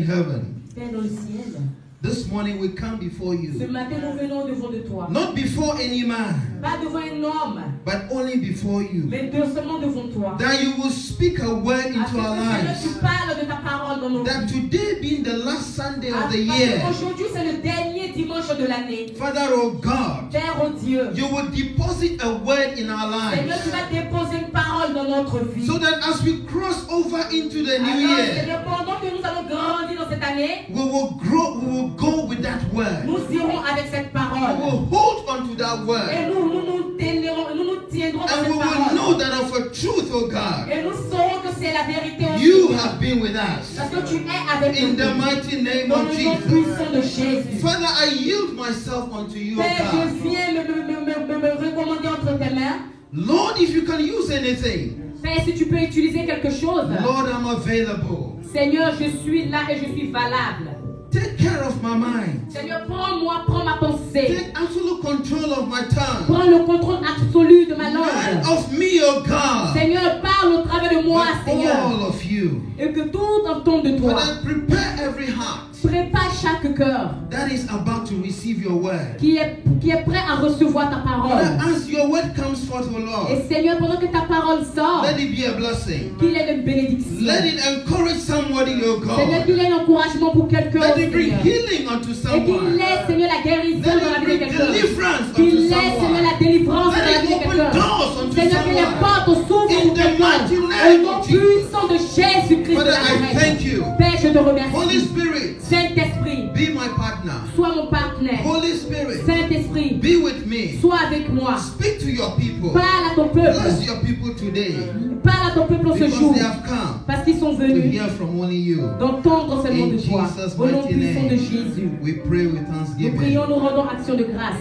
heaven, Père dans le ciel, this morning we come before ce you, matin nous venons devant de toi. not before any man, Pas devant un homme, but only before you, mais seulement devant toi. that you will speak a word Afin into our que Seigneur, tu lives, parles de ta parole dans nos that vies. today being the last Sunday of the Parce year, qu'aujourd'hui, c'est le dernier dimanche de l'année. Father, oh God, Père, oh Dieu, you will deposit a word in our Seigneur, tu lives, vas déposer une parole dans notre vie. so that as we cross over into the new Alors, year, Seigneur, pendant que nous allons grandir dans cette année, we will grow, we will go with that word. nous irons avec cette We parole. will hold on to that Et word. nous tiendrons dans And we cette will parole. know that of a truth, oh God, Et nous saurons que c'est la vérité aussi. you have been with us. Parce que tu es avec In nous. the mighty name Dans of le nom Jesus. puissant de Jésus. Father, I yield myself unto you, oh Père, God. je viens me recommander entre tes mains. Lord, if you can use anything, Père, si tu peux utiliser quelque chose. Lord, I'm available. Seigneur, je suis là et je suis valable. Take care of my mind. Seigneur, prends-moi, prends ma pensée. Take absolute control of my tongue. Prends le contrôle absolu de ma None langue. of me, oh God, Seigneur, parle au travers de moi, but Seigneur. all of you. Et que tout entende de toi. Father, prepare every heart Prépare chaque cœur that is about to receive your word. qui est prêt à recevoir ta parole. Father, as your word comes forth, oh Lord, Et Seigneur, pendant que ta parole sort, let it be a blessing. qu'il ait une bénédiction. Let it encourage somebody, oh Seigneur, God. qu'il ait un encouragement pour quelqu'un, Let it bring Seigneur. healing unto Et someone. qu'il ait, Seigneur, la guérison dans la Let it vie de bring quelqu'un. deliverance unto Qu'il ait, Seigneur, someone. la délivrance dans la Let vie it de open quelqu'un. doors unto Seigneur, que les someone. portes s'ouvrent In pour the quelqu'un. mighty Au name nom of Jesus. puissant de Jésus-Christ de Father, I thank Nazareth. you. Père, je te Holy remercie. Spirit, Saint-Esprit, be my partner. sois mon partenaire. Holy Spirit, Saint-Esprit, be with me. sois avec moi. Speak to your people. Parle à ton peuple. Bless your people today, Parle à ton peuple ce because jour. they have come Parce qu'ils sont to venus hear from only you. d'entendre seulement In de toi. Jesus' Au nom mighty puissant de name, Jésus. we pray with Nous thanksgiving. prions, nous rendons action de grâce.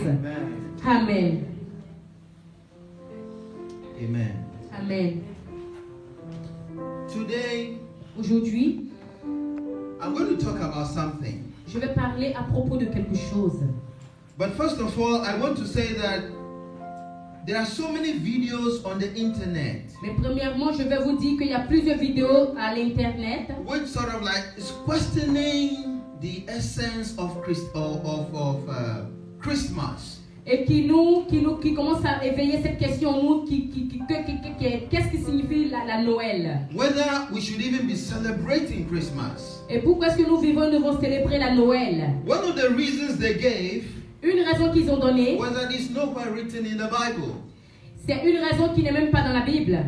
Amen. Amen. Amen. Today, Aujourd'hui, I'm going to talk about something. je vais parler à propos de quelque chose. But first of all, I want to say that there are so many videos on the internet Mais premièrement, je vais vous dire qu'il y a plusieurs vidéos à l'internet which sort of like is questioning the essence of Christmas. et qui commencent à éveiller cette question en nous, qu'est-ce qui signifie la Noël? Whether we should even be celebrating Christmas. Et pourquoi est-ce que nous devons célébrer la Noël? One of the reasons they gave Une raison qu'ils ont donnée, was that it's nowhere written in the Bible. c'est une raison qui n'est même pas dans la Bible.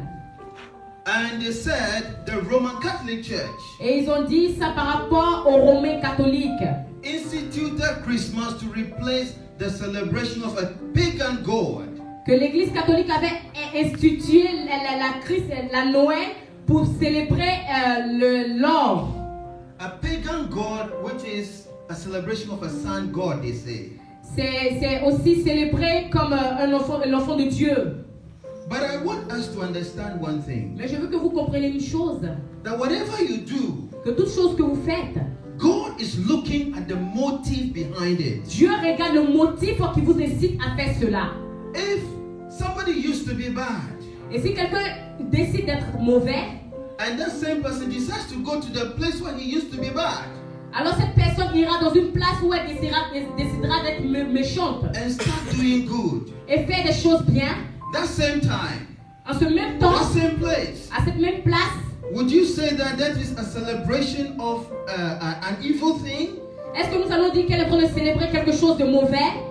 And they said the Roman Catholic Church Et ils ont dit ça par rapport aux Romains catholiques, instituted Christmas to replace the celebration of a pagan god. que l'Église catholique avait institué la Noël pour célébrer l'or. A pagan god, which is a celebration of a sun god, they say. C'est aussi célébré comme l'enfant de Dieu. But I want us to understand one thing. Mais je veux que vous compreniez une chose, That whatever you do, que toute chose que vous faites, God is looking at the motive behind it. Dieu regarde le motif qui vous incite à faire cela. If somebody used to be bad, Et si quelqu'un décide d'être mauvais, and that same person decides to go to the place where he used to be bad, alors cette personne ira dans une place où elle décidera d'être méchante and start doing good, et faire des choses bien, that same time, en ce même temps, that same place, à cette même place, would you say that that is a celebration of an evil thing? est-ce que nous allons dire qu'elle est en train de célébrer quelque chose de mauvais?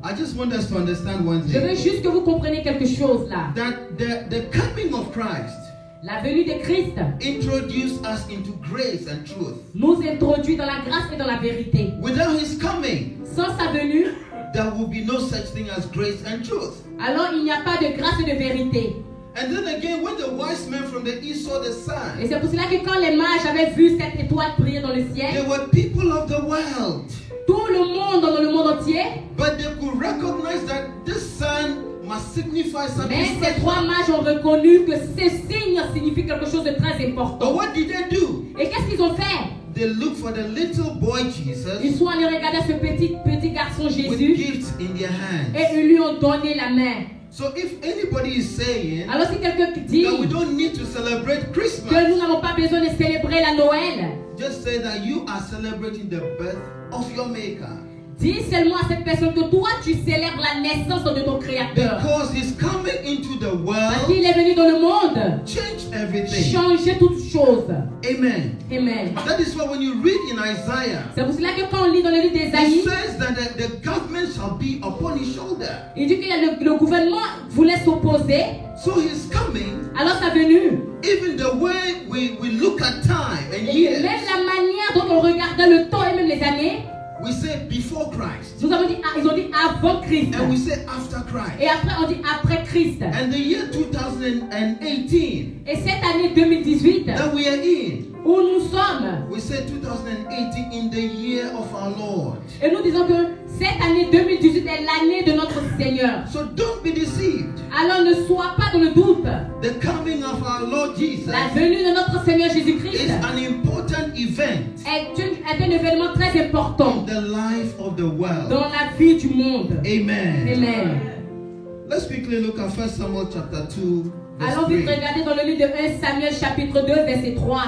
I just want us to understand one Je veux thing. juste que vous compreniez quelque chose là. That the coming of Christ La venue de Christ introduced us into grace and truth. nous introduit dans la grâce et dans la vérité. Without his coming, Sans sa venue, there will be no such thing as grace and truth. alors il n'y a pas de grâce et de vérité. And then again, when the wise men from the east saw the sun, Et c'est pour cela que quand les mages avaient vu cette étoile briller dans le they ciel, were people of the world. tout le monde dans le monde entier, But they could recognize that this sun must signify something mais ces trois special. mages ont reconnu que ce signe signifie quelque chose de très But important. what did they do? Et qu'est-ce qu'ils ont fait? They looked for the little boy Ils Jesus sont allés regarder ce petit garçon with Jésus gifts in their hands. et ils lui ont donné la main. So if anybody is saying Alors si quelqu'un dit that we don't need to celebrate que Christmas, nous n'avons pas besoin de célébrer la Noël, just say that you are celebrating the birth of your Maker. Dis seulement à cette personne que toi tu célèbres la naissance de ton Créateur. Because He's coming into the Parce world, qu'il est venu dans le monde change everything. changer toutes choses. Amen. Amen. That is why when you read in Isaiah, C'est pour cela que quand on lit dans le livre d'Ésaïe, it says that the government shall be upon His shoulder. il dit que le gouvernement voulait s'opposer. So He's coming. Alors sa venue. Even the way we look at time and Et years, même la manière dont on regardait le temps et même les années, we say before Christ, nous avons dit, ils ont dit avant Christ. and we say after Christ. Et après on dit après Christ. And the year 2018 Et cette année 2018 that we are in, où nous sommes, we say 2018 in the year of our Lord. et nous disons que cette année 2018 est l'année de notre Seigneur. So don't be deceived. Alors ne sois pas dans le doute. The coming of our Lord Jesus La venue de notre Seigneur Jésus-Christ is an important event est un événement très important in the life of the world. dans la vie du monde. Amen. Amen. Let's quickly look at 1 Samuel chapter 2, verse Allons vite 3. regarder dans le livre de 1 Samuel chapitre 2 verset 3.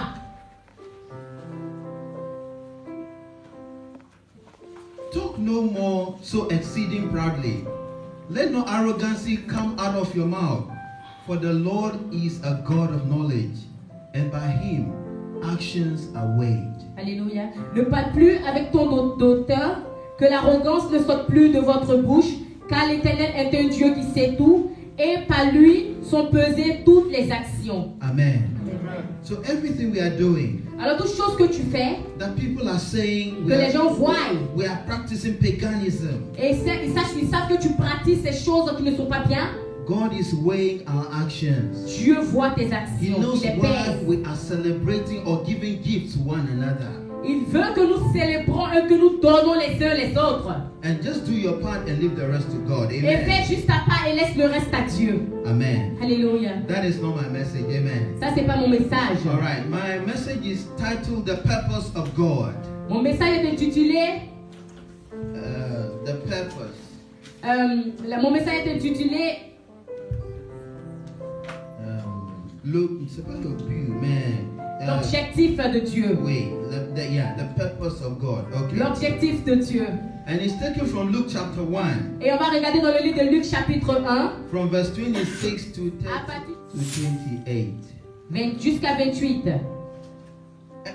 Talk no more so exceeding proudly. Let no arrogancy come out of your mouth. For the Lord is a God of knowledge, and by Him actions are weighed. Alléluia. Ne parle plus avec ton auteur, que l'arrogance ne sorte plus de votre bouche, car l'Éternel est un Dieu qui sait tout, et par lui sont pesées toutes les actions. Amen. So everything we are doing, Alors toute chose que tu fais, that people are saying que les gens voient, we are practicing paganism. et ils savent que tu pratiques ces choses qui ne sont pas bien, God is weighing our actions. Dieu voit tes He actions, knows il les why pèse. we are celebrating or giving gifts to one another. Il veut que nous célébrons et que nous donnons les uns les autres. And just do your part and leave the rest to God. Et Amen. fais juste ta part et laisse le reste à Dieu. Amen. Alléluia. That is not my message. Amen. Ça, c'est pas mon message. All right. My message is titled The Purpose of God. Mon message est intitulé The Purpose. mon message est intitulé C'est pas le but, mais l'objectif de Dieu. wait, the purpose of God. Okay. L'objectif de Dieu. And it's taken from Luke chapter 1, Et on va regarder dans le livre de Luc chapitre 1 from verse 26 to à partir 28. jusqu'à 28.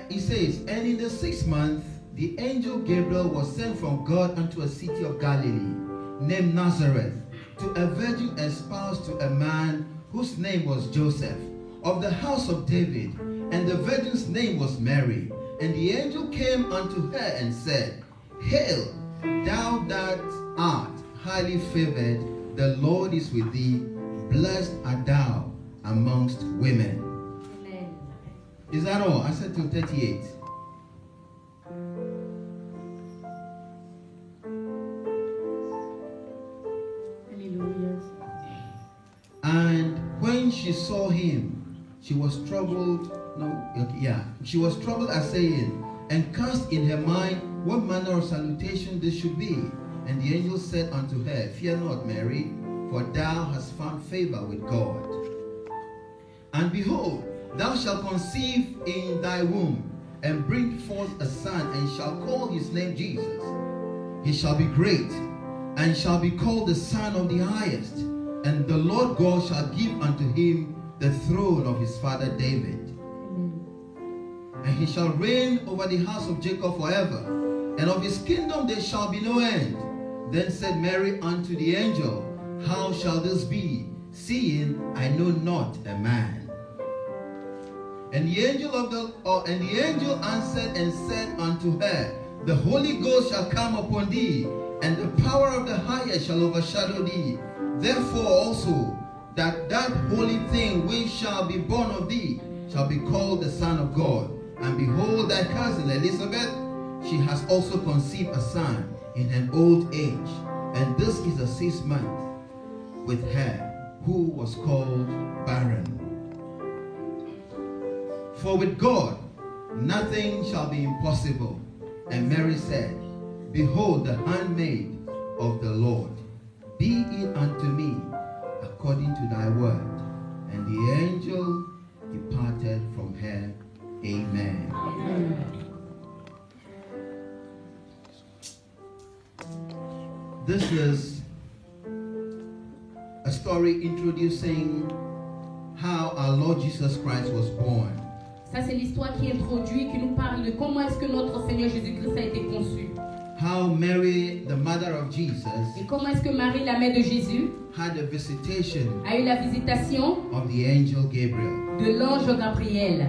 He says, and in the 6th month, the angel Gabriel was sent from God unto a city of Galilee, named Nazareth, to a virgin espoused to a man whose name was Joseph, of the house of David, and the virgin's name was Mary. And the angel came unto her and said, Hail, thou that art highly favored, the Lord is with thee, blessed art thou amongst women. Amen. Is that all? I said till 38. Alléluia. And when she saw him, she was troubled. She was troubled at saying, and cast in her mind what manner of salutation this should be. And the angel said unto her, Fear not, Mary, for thou hast found favor with God. And behold, thou shalt conceive in thy womb, and bring forth a son, and shall call his name Jesus. He shall be great, and shall be called the Son of the Highest. And the Lord God shall give unto him the throne of his father David. And he shall reign over the house of Jacob forever, and of his kingdom there shall be no end. Then said Mary unto the angel, How shall this be, seeing I know not a man? And the angel answered and said unto her, The Holy Ghost shall come upon thee, and the power of the highest shall overshadow thee. Therefore also that holy thing which shall be born of thee shall be called the Son of God. And behold, thy cousin Elizabeth, she has also conceived a son in an old age. And this is the 6th month with her, who was called barren. For with God nothing shall be impossible. And Mary said, Behold, the handmaid of the Lord, be it unto me according to thy word. And the angel departed from her. Amen. Amen. this is a story introducing how our Lord Jesus Christ was born. Ça, c'est l'histoire qui introduit, qui nous parle de comment est-ce que notre Seigneur Jésus-Christ a été conçu. How Mary, the mother of Jesus, Et comment est-ce que Marie, la mère de Jésus, had a visitation a eu la visitation of the angel Gabriel. de l'ange Gabriel.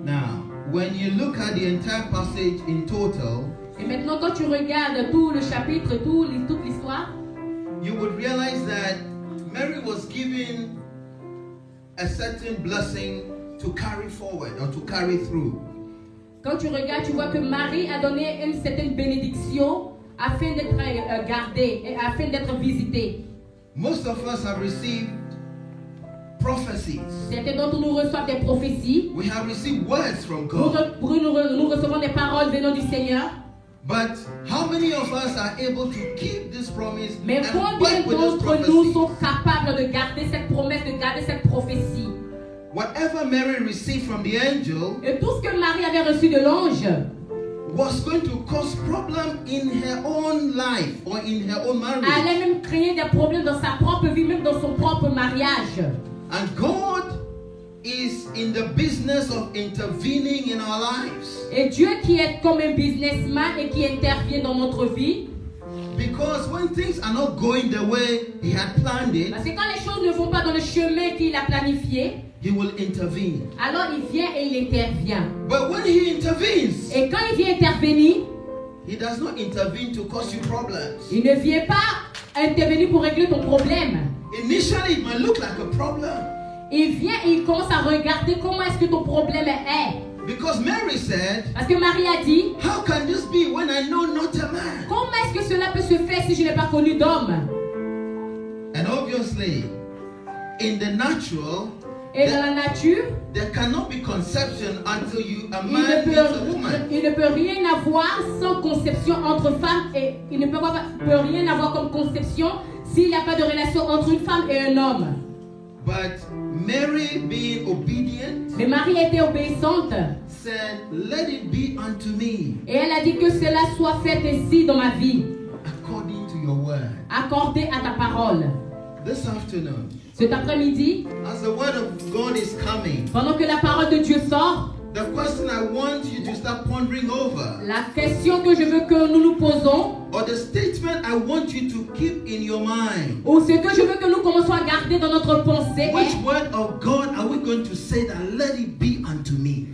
Now, when you look at the entire passage in total, Et maintenant, quand tu regardes tout le chapitre, toute l'histoire, you would realize that Mary was given a certain blessing to carry forward or to carry through. quand tu regardes, tu vois que Marie a donné une certaine bénédiction afin d'être gardée, et afin d'être visitée. Most of us have received prophecies. Certains d'entre nous reçoivent des prophéties. We have received words from Nous, God. nous recevons des paroles venant du Seigneur. But how many of us are able to keep this promise Mais and combien work with this d'entre nous prophecy? sont capables de garder cette promesse, de garder cette prophétie? Whatever Mary received from the angel Et tout ce que Marie avait reçu de l'ange was going to cause problem in her own life or in her own marriage. allait même créer des problèmes dans sa propre vie, même dans son propre mariage. And God is in the business of intervening in our lives. Et Dieu qui est comme un businessman et qui intervient dans notre vie, Because when things are not going the way He had planned it, parce que quand les choses ne vont pas dans le chemin qu'il a planifié, He will intervene. alors il vient et il intervient. But when He intervenes, Et quand il vient intervenir, He does not intervene to cause you problems. il ne vient pas intervenir pour régler ton problème. Initially, it might look like a problem. Il vient et il commence à regarder comment est-ce que ton problème est. Because Mary said, Parce que Marie a dit, how can this be when I know not a man? comment est-ce que cela peut se faire si je n'ai pas connu d'homme? And obviously, in the natural, Et dans la nature, there cannot be conception until a il man ne, meets a woman. peut, il ne peut rien avoir sans conception entre femmes et il ne peut rien avoir comme conception s'il n'y a pas de relation entre une femme et un homme. But Mary, being obedient, Mais Marie était obéissante said, let it be unto me et elle a dit que cela soit fait ainsi dans ma vie, according to your word. accordé à ta parole. This afternoon, Cet après-midi, as the word of God is coming, pendant que la parole de Dieu sort, the question I want you to start pondering over, la question que je veux que nous nous posons, or the statement I want you to keep in your mind, ou ce que je veux que nous commençons à garder dans notre pensée which est word of God are we going to say that let it be unto me?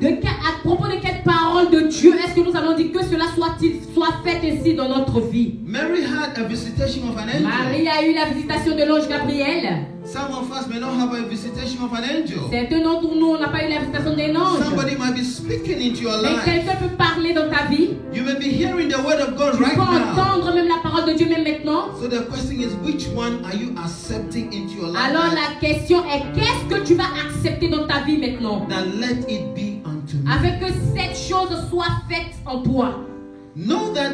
à propos de quelle parole de Dieu est-ce que nous allons dire que cela soit fait ainsi dans notre vie. Mary had a visitation of an angel. Marie a eu la visitation de l'ange Gabriel. Some of us may not have a visitation of an angel. Certains d'entre nous n'ont pas eu la visitation d'un ange. Somebody might be speaking into your Mais life. quelqu'un peut parler dans ta vie. You may be hearing the word of God Tu right peux now. entendre même la parole de Dieu même maintenant. So the question is, which one are you accepting into your life? Alors la question est, qu'est-ce que tu vas accepter dans ta vie maintenant? Now let it be unto me. Afin que cette chose soit faite en toi. Know that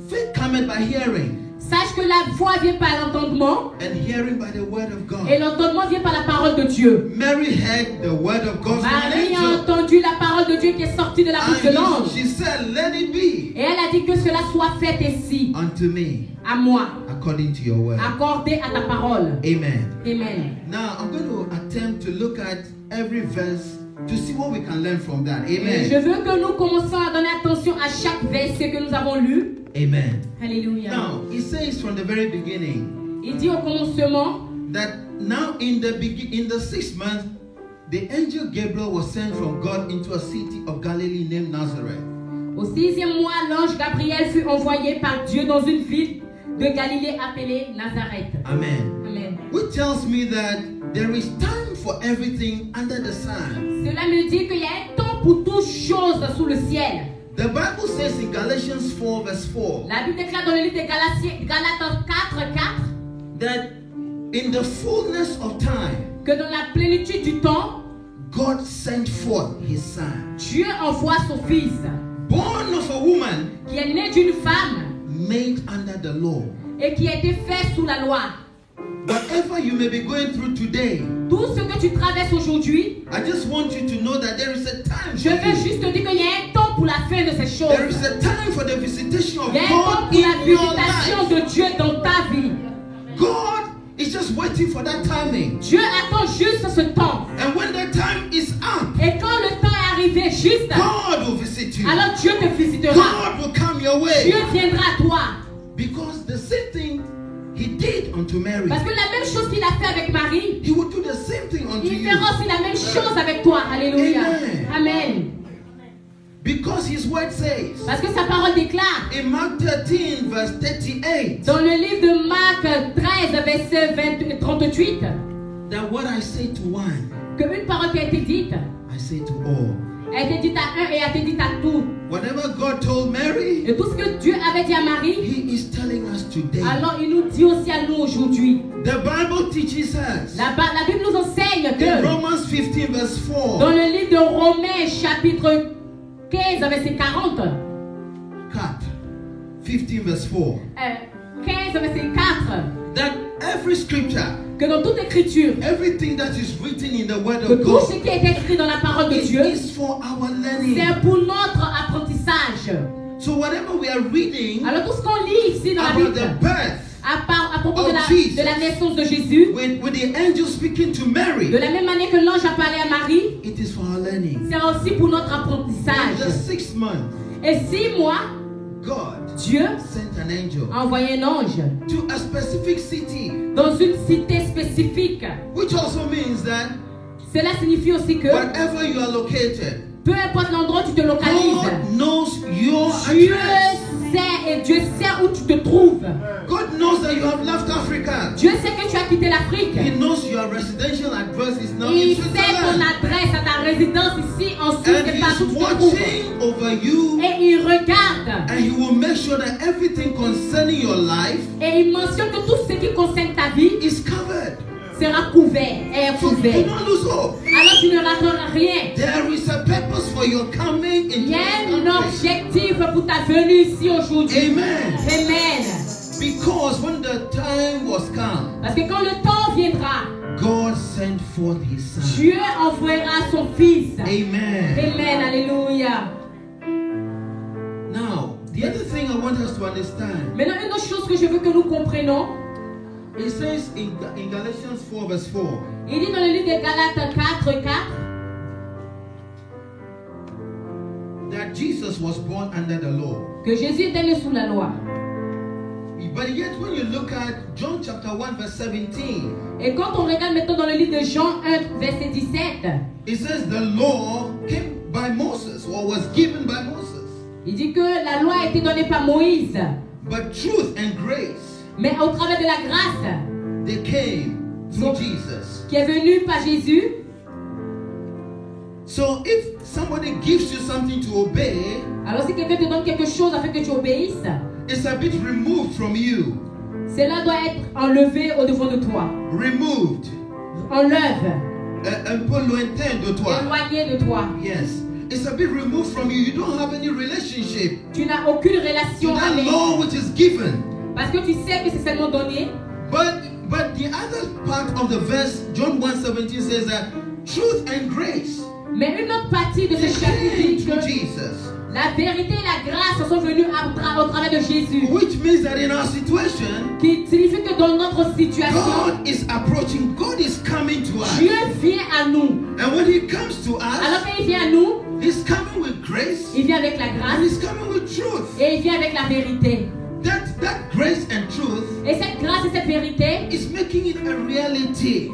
faith cometh by hearing, Sache que la foi vient par l'entendement and hearing by the word of God. et l'entendement vient par la parole de Dieu. Mary heard the word of God from an Marie a angel. entendu la parole de Dieu qui est sortie de la bouche de And l'ange. she said, let it be Et elle a dit que cela soit fait ainsi, unto me à moi, according to your word. accordé à ta parole. Amen. Amen. Now I'm going to attempt to look at every verse to see what we can learn from that. Et je Amen. veux que nous commençons à donner attention à chaque verset que nous avons lu. Amen. Alléluia. Now it says from the very beginning Il dit au commencement that now in the 6th month, the angel Gabriel was sent from God into a city of Galilee named Nazareth. au 6e mois, l'ange Gabriel fut envoyé par Dieu dans une ville de Galilée appelée Nazareth. Amen. Amen. Which tells me that there is time for everything under the sun. Cela me dit qu'il y a un temps pour toutes choses sous le ciel. The Bible says in Galatians 4 verse 4 La Bible déclare dans le livre de Galates 4:4 that in the fullness of time, que dans la plénitude du temps, God sent forth his son, Dieu envoie son fils, born of a woman, qui est né d'une femme made under the law. et qui a été fait sous la loi. Whatever you may be going through today, Tout ce que tu traverses aujourd'hui, I just want you to know that there is a time je for veux you. juste te dire qu'il y a un temps pour la fin de ces There is choses. a time for the visitation of Il y a un temps God pour la in your visitation life. de Dieu dans that timing. Dieu attend juste ce temps. And when the time is up, Et quand le temps est arrivé juste, God will visit you. alors Dieu te visitera. God will come your Dieu way. viendra à toi. Because the same thing he did unto Mary, Parce que la même chose qu'il a fait avec Marie, he will do the same thing unto il you. fera aussi la même chose avec toi. Alléluia. Amen. Amen. Because his word says Parce que sa parole déclare in Mark 13, verse 38, dans le livre de Marc 13, verset 38, that what I say to one, qu'une parole qui a été dite, I say to all. a été dite à un et a été dite à tout. Whatever God told Mary, Et tout ce que Dieu avait dit à Marie, he is telling us today. alors il nous dit aussi à nous aujourd'hui. The Bible teaches us La Bible nous enseigne in que Romans 15, verse dans 4, le livre de Romains chapitre 15, verset 40, 15, verse 4, 15, verset 4, that every scripture, que dans toute écriture, everything that is written in the word que of tout ce God, qui est écrit dans la parole de it Dieu, is for our learning. c'est pour notre apprentissage. So whatever we are reading Alors tout ce qu'on lit ici dans la about Bible, the birth, à propos of Jesus, de la naissance de Jésus, with the angel speaking to de Mary, la même manière que l'ange a parlé à Marie, it is for our learning. c'est aussi pour notre In the apprentissage. 6th month, Et 6 mois, God Dieu sent an angel a envoyé un ange to a specific city, dans une cité spécifique. which also means that Cela signifie aussi que wherever you are located, peu importe l'endroit où tu te localises, God knows your Dieu address. sait et Dieu sait où tu te trouves. God knows that you have left Africa. Dieu sait que tu as quitté l'Afrique. He knows your residential address is now in Il sait ton Switzerland. adresse à ta résidence ici en Suisse And et He partout is où tu te trouves. watching over you, Et il regarde and He will make sure that everything concerning your life et il mentionne que tout ce qui concerne ta vie is covered. sera couvert et est So do couvert. not lose hope. Alors tu ne rateras rien. There is a purpose for your coming Il into y a this un country. objectif pour ta venue ici aujourd'hui. Amen. Amen. Because when the time was come, Parce que quand le temps viendra, God sent forth His Son. Dieu envoiera son Fils. Amen. Amen. Alléluia. Now, the other thing I want us to understand, Maintenant, une autre chose que je veux que nous comprenions, it says in Galatians 4 verse 4, il dit dans le livre de Galates 4, that Jesus was born under the law. que Jésus était né sous la loi. But yet when you look at John chapter 1 verse 17, Et quand on regarde maintenant dans le livre de Jean 1, verset 17, it says the law came by Moses or was given by Moses. il dit que la loi a été donnée par Moïse, But truth and grace, mais au travers de la grâce they came through Jesus. qui est venue par Jésus. So if somebody gives you something to obey, Alors si quelqu'un te donne quelque chose afin que tu obéisses, it's a bit removed from you. cela doit être enlevé au devant de toi. Removed. Enlève, Un peu lointain de toi. éloigné de toi. Yes. It's a bit removed from you. You don't have any relationship Tu n'as aucune to relation that avec, law which is given. parce que tu sais que c'est seulement donné. But the other part of the verse, John 1:17 says that truth and grace, Mais une autre partie de ce they chapitre came dit through que Jesus. la vérité et la grâce sont venues au travers de Jésus. Which means that in our situation, Qui signifie que dans notre situation, God is approaching, God is coming to us. Dieu vient à nous. And when He comes to Alors us, qu'il vient à nous, He's coming with grace il vient avec la and grâce He's coming with truth. et il vient avec la vérité. That grace and truth Et cette grâce et cette vérité is making it a reality.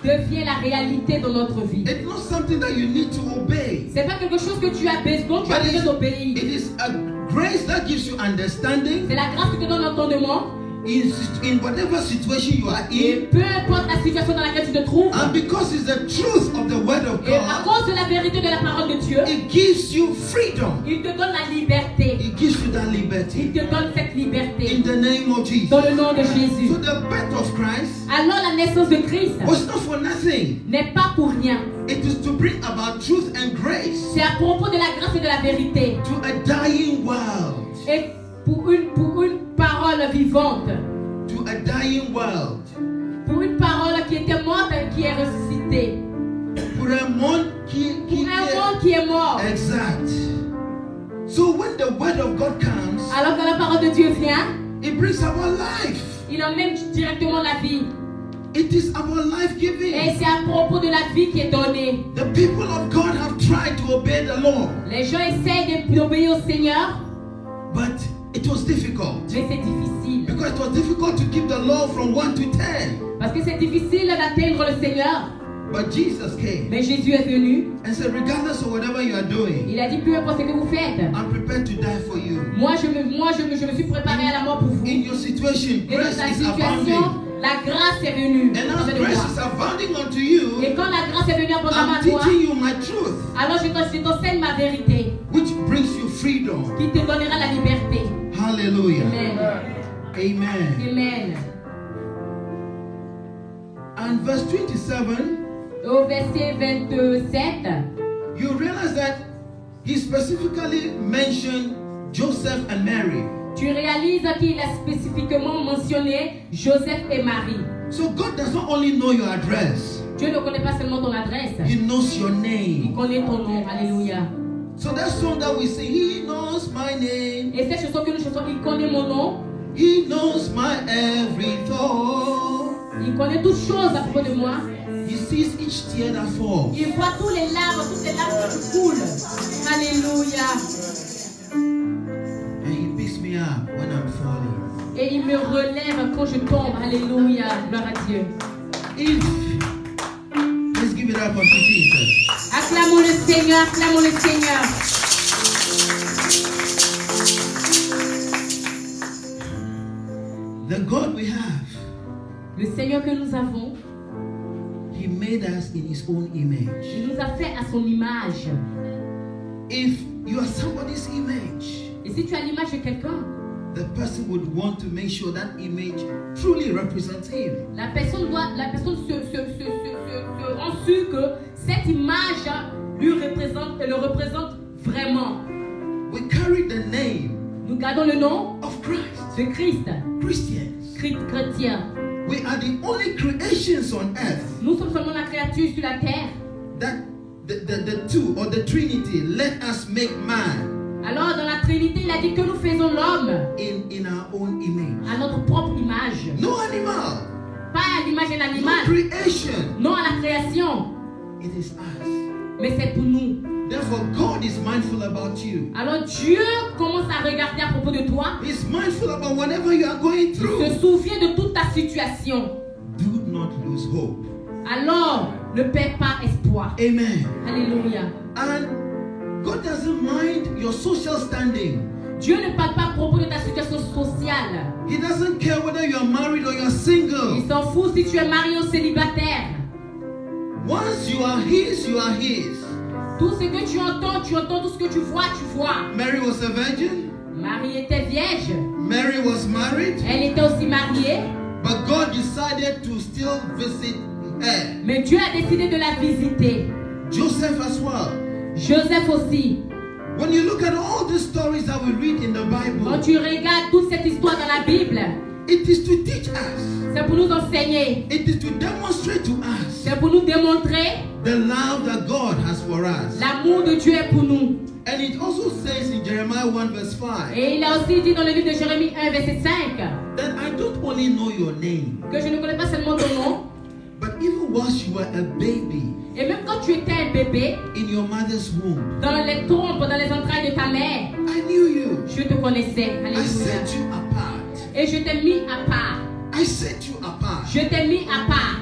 devient la réalité dans notre vie. It's not something that you need to obey. C'est pas quelque chose que tu as besoin, tu as But besoin it d'obéir. is a grace that gives you understanding C'est la grâce qui te donne l'entendement. in whatever situation you are Et in. peu importe la situation dans laquelle tu te trouves, And because it's the truth of the word of et à God, cause de la vérité de la parole de Dieu, it gives you freedom. il te donne la liberté. It gives you that Il liberty. te donne cette In liberté the name of Jesus. dans le nom de Jésus. So the birth of Christ Alors la naissance de Christ was not for nothing. n'est pas pour rien. It is to bring about truth and grace C'est à propos de la grâce et de la vérité. to a dying world. Et pour une parole vivante. To a dying world. Pour une parole qui était morte et qui est ressuscitée. Pour un monde Pour un monde qui est mort. Exact. So when the word of God comes, Alors que la parole de Dieu vient, it brings about life. il emmène directement la vie. It is about life giving. Et c'est à propos de la vie qui est donnée. The people of God have tried to obey the law, Les gens essayent d'obéir au Seigneur, but it was difficult. mais c'est difficile. Because it was difficult to keep the law from 1 to 10. Parce que c'est difficile d'atteindre le Seigneur. But Jesus came Mais Jésus est venu. and said, regardless of whatever you are doing, Il a dit, peu importe ce que vous faites. I'm prepared to die for you. Moi, je me suis préparé à la mort pour vous. In your situation, Et dans grace ta is situation, abounding. la grâce est venue. And Vous as allez grace voir. is abounding unto you, Et quand la grâce est venue abondamment I'm à toi, teaching you my truth, alors je t'enseigne ma vérité, which brings you freedom. qui te donnera la liberté. Hallelujah. Amen. Amen. Amen. And verse 27, Au verset 27, you realize that he specifically mentioned Joseph and Mary. tu réalises qu'il a spécifiquement mentionné Joseph et Marie. So God does not only know your address, Dieu ne connaît pas seulement ton adresse, he knows your il name. connaît ton nom. Alléluia. So that song that we sing, he knows my name, Et cette chanson que nous chantons, il connaît mon nom, he knows my every thought. il connaît toutes choses à propos de moi. He sees each tear that falls. Il voit toutes les larmes qui coulent. Alléluia. And he picks me up when I'm falling. Et il me relève quand je tombe. Alléluia. Gloire à Dieu. If, let's give it up unto Jesus. Acclamons le Seigneur, acclamons le Seigneur. The God we have, Le Seigneur que nous avons, he made us in his own image. il nous a fait à son image. If you are somebody's image, Et si tu as l'image de quelqu'un, the person would want to make sure that image truly represents him. la personne se rend sûr que cette image le représente vraiment. We carry the name Nous gardons le nom of Christ. de Christ, Christians. chrétien. We are the only creations on earth Nous sommes seulement la créature sur la terre. that the two or the Trinity let us make man Alors dans la Trinité, il a dit que nous faisons l'homme in our own image. à notre propre image. No animal, Pas à l'image d'un no animal, creation. non à la création, It is us. mais c'est pour nous. Therefore, God is mindful about you. Alors Dieu commence à regarder à propos de toi. He's mindful about whatever you are going Il se through. souvient de toute ta situation. Do not lose hope. Alors ne perds pas espoir. Amen. Alléluia. And God doesn't mind your social standing. Dieu ne parle pas à propos de ta situation sociale. He doesn't care whether you are married or you are single. Il s'en fout si tu es marié ou célibataire. Once you are his. Tout ce que tu entends, tout ce que tu vois, tu vois. Mary was a virgin. Marie était vierge. Mary was married. Elle était aussi mariée. But God decided to still visit her. Mais Dieu a décidé de la visiter. Joseph as well. Joseph aussi. When you look at all the stories that we read in the Quand Bible, tu regardes toute cette histoire dans la Bible, it is to teach us. c'est pour nous enseigner. It is to demonstrate to us C'est pour nous démontrer the love that God has for us. l'amour de Dieu est pour nous. And it also says in Jeremiah 1 verse 5 Et il a aussi dit dans le livre de Jérémie 1, verset 5, that I don't only know your name, que je ne connais pas seulement ton nom, but even whilst you were a baby et même quand tu étais un bébé, in your mother's womb, dans les trompes, dans les entrailles de ta mère, I knew you. je te connaissais. I Alléluia. set you apart. Et je t'ai mis à part. I set you apart. Je t'ai mis à part.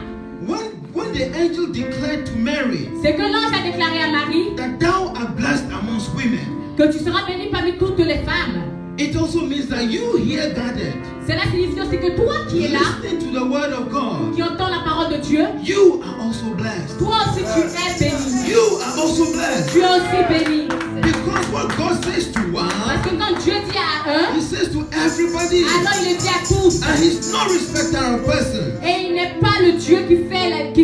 When the angel declared to Mary C'est que l'ange a déclaré à Marie that thou art blessed amongst women, que tu seras bénie parmi toutes les femmes. it also means that you here gathered, Cela signifie aussi que toi qui es là, listening to the word of God, qui entends la parole de Dieu, you are also blessed. toi aussi tu es béni. You are also blessed. Tu es aussi béni. Because what God says to Parce one, que quand Dieu dit à un, He says to everybody. alors il le dit à tous. And He's no respecter of person. Et il n'est pas le Dieu qui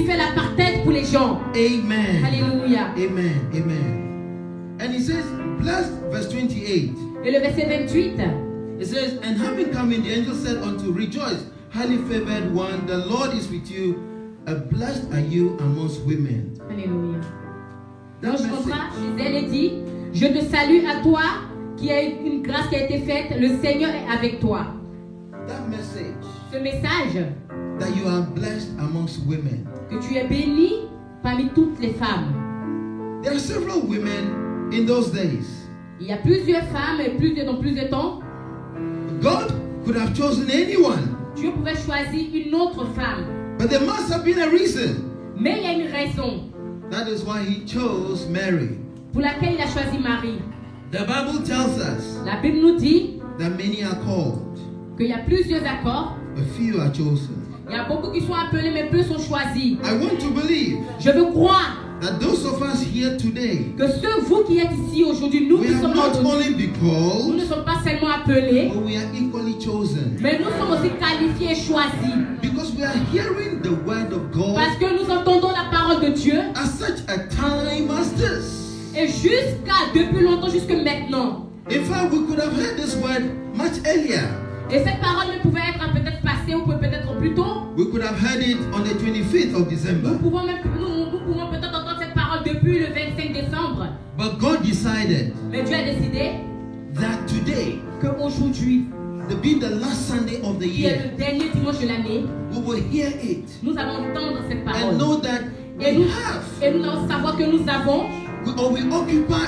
fait l'apartheid pour les gens. Amen. Alléluia. Amen. Amen. And He says, blessed, verse 28. Et le verset 28, It says, and having come in, the angel said unto, rejoice, highly favored one, the Lord is with you, and blessed are you amongst women. Alléluia. That L'ange message, rentra chez elle et dit, je te salue à toi, qui a une grâce qui a été faite, le Seigneur est avec toi. that message, Ce message, that you are blessed amongst women. que tu es béni parmi toutes les femmes. There are several women in those days. Il y a plusieurs femmes et dans plus de temps. God could have chosen anyone, Dieu pouvait choisir une autre femme. but there must have been a reason. Mais il y a une raison That is why he chose Mary. pour laquelle il a choisi Marie. The Bible tells us La Bible nous dit that many are called, qu'il y a plusieurs accords. but few are chosen. Il y a beaucoup qui sont appelés, mais peu sont choisis. I want to believe Je veux croire that those of us here today, que ceux, vous qui êtes ici aujourd'hui, nous we qui have sommes not aujourd'hui, only been nous ne called, sommes pas seulement appelés, but we are equally chosen. mais nous sommes aussi qualifiés et choisis. Because we are hearing the word of God Parce que nous entendons la parole de Dieu. at such a time as this. Et depuis longtemps, jusque maintenant. In fact, we could have heard this word much earlier. Et cette parole ne pouvait être peut-être passée ou peut-être plus tôt. We could have heard it on the 25th of December. Nous pouvons peut-être entendre cette parole depuis le 25 décembre. But God decided Mais Dieu a décidé that today, qu'aujourd'hui, to be the last Sunday of the qui est year, le dernier dimanche de l'année, we will hear it nous allons entendre cette and parole. know that Et we nous have, allons savoir que nous avons, we occupy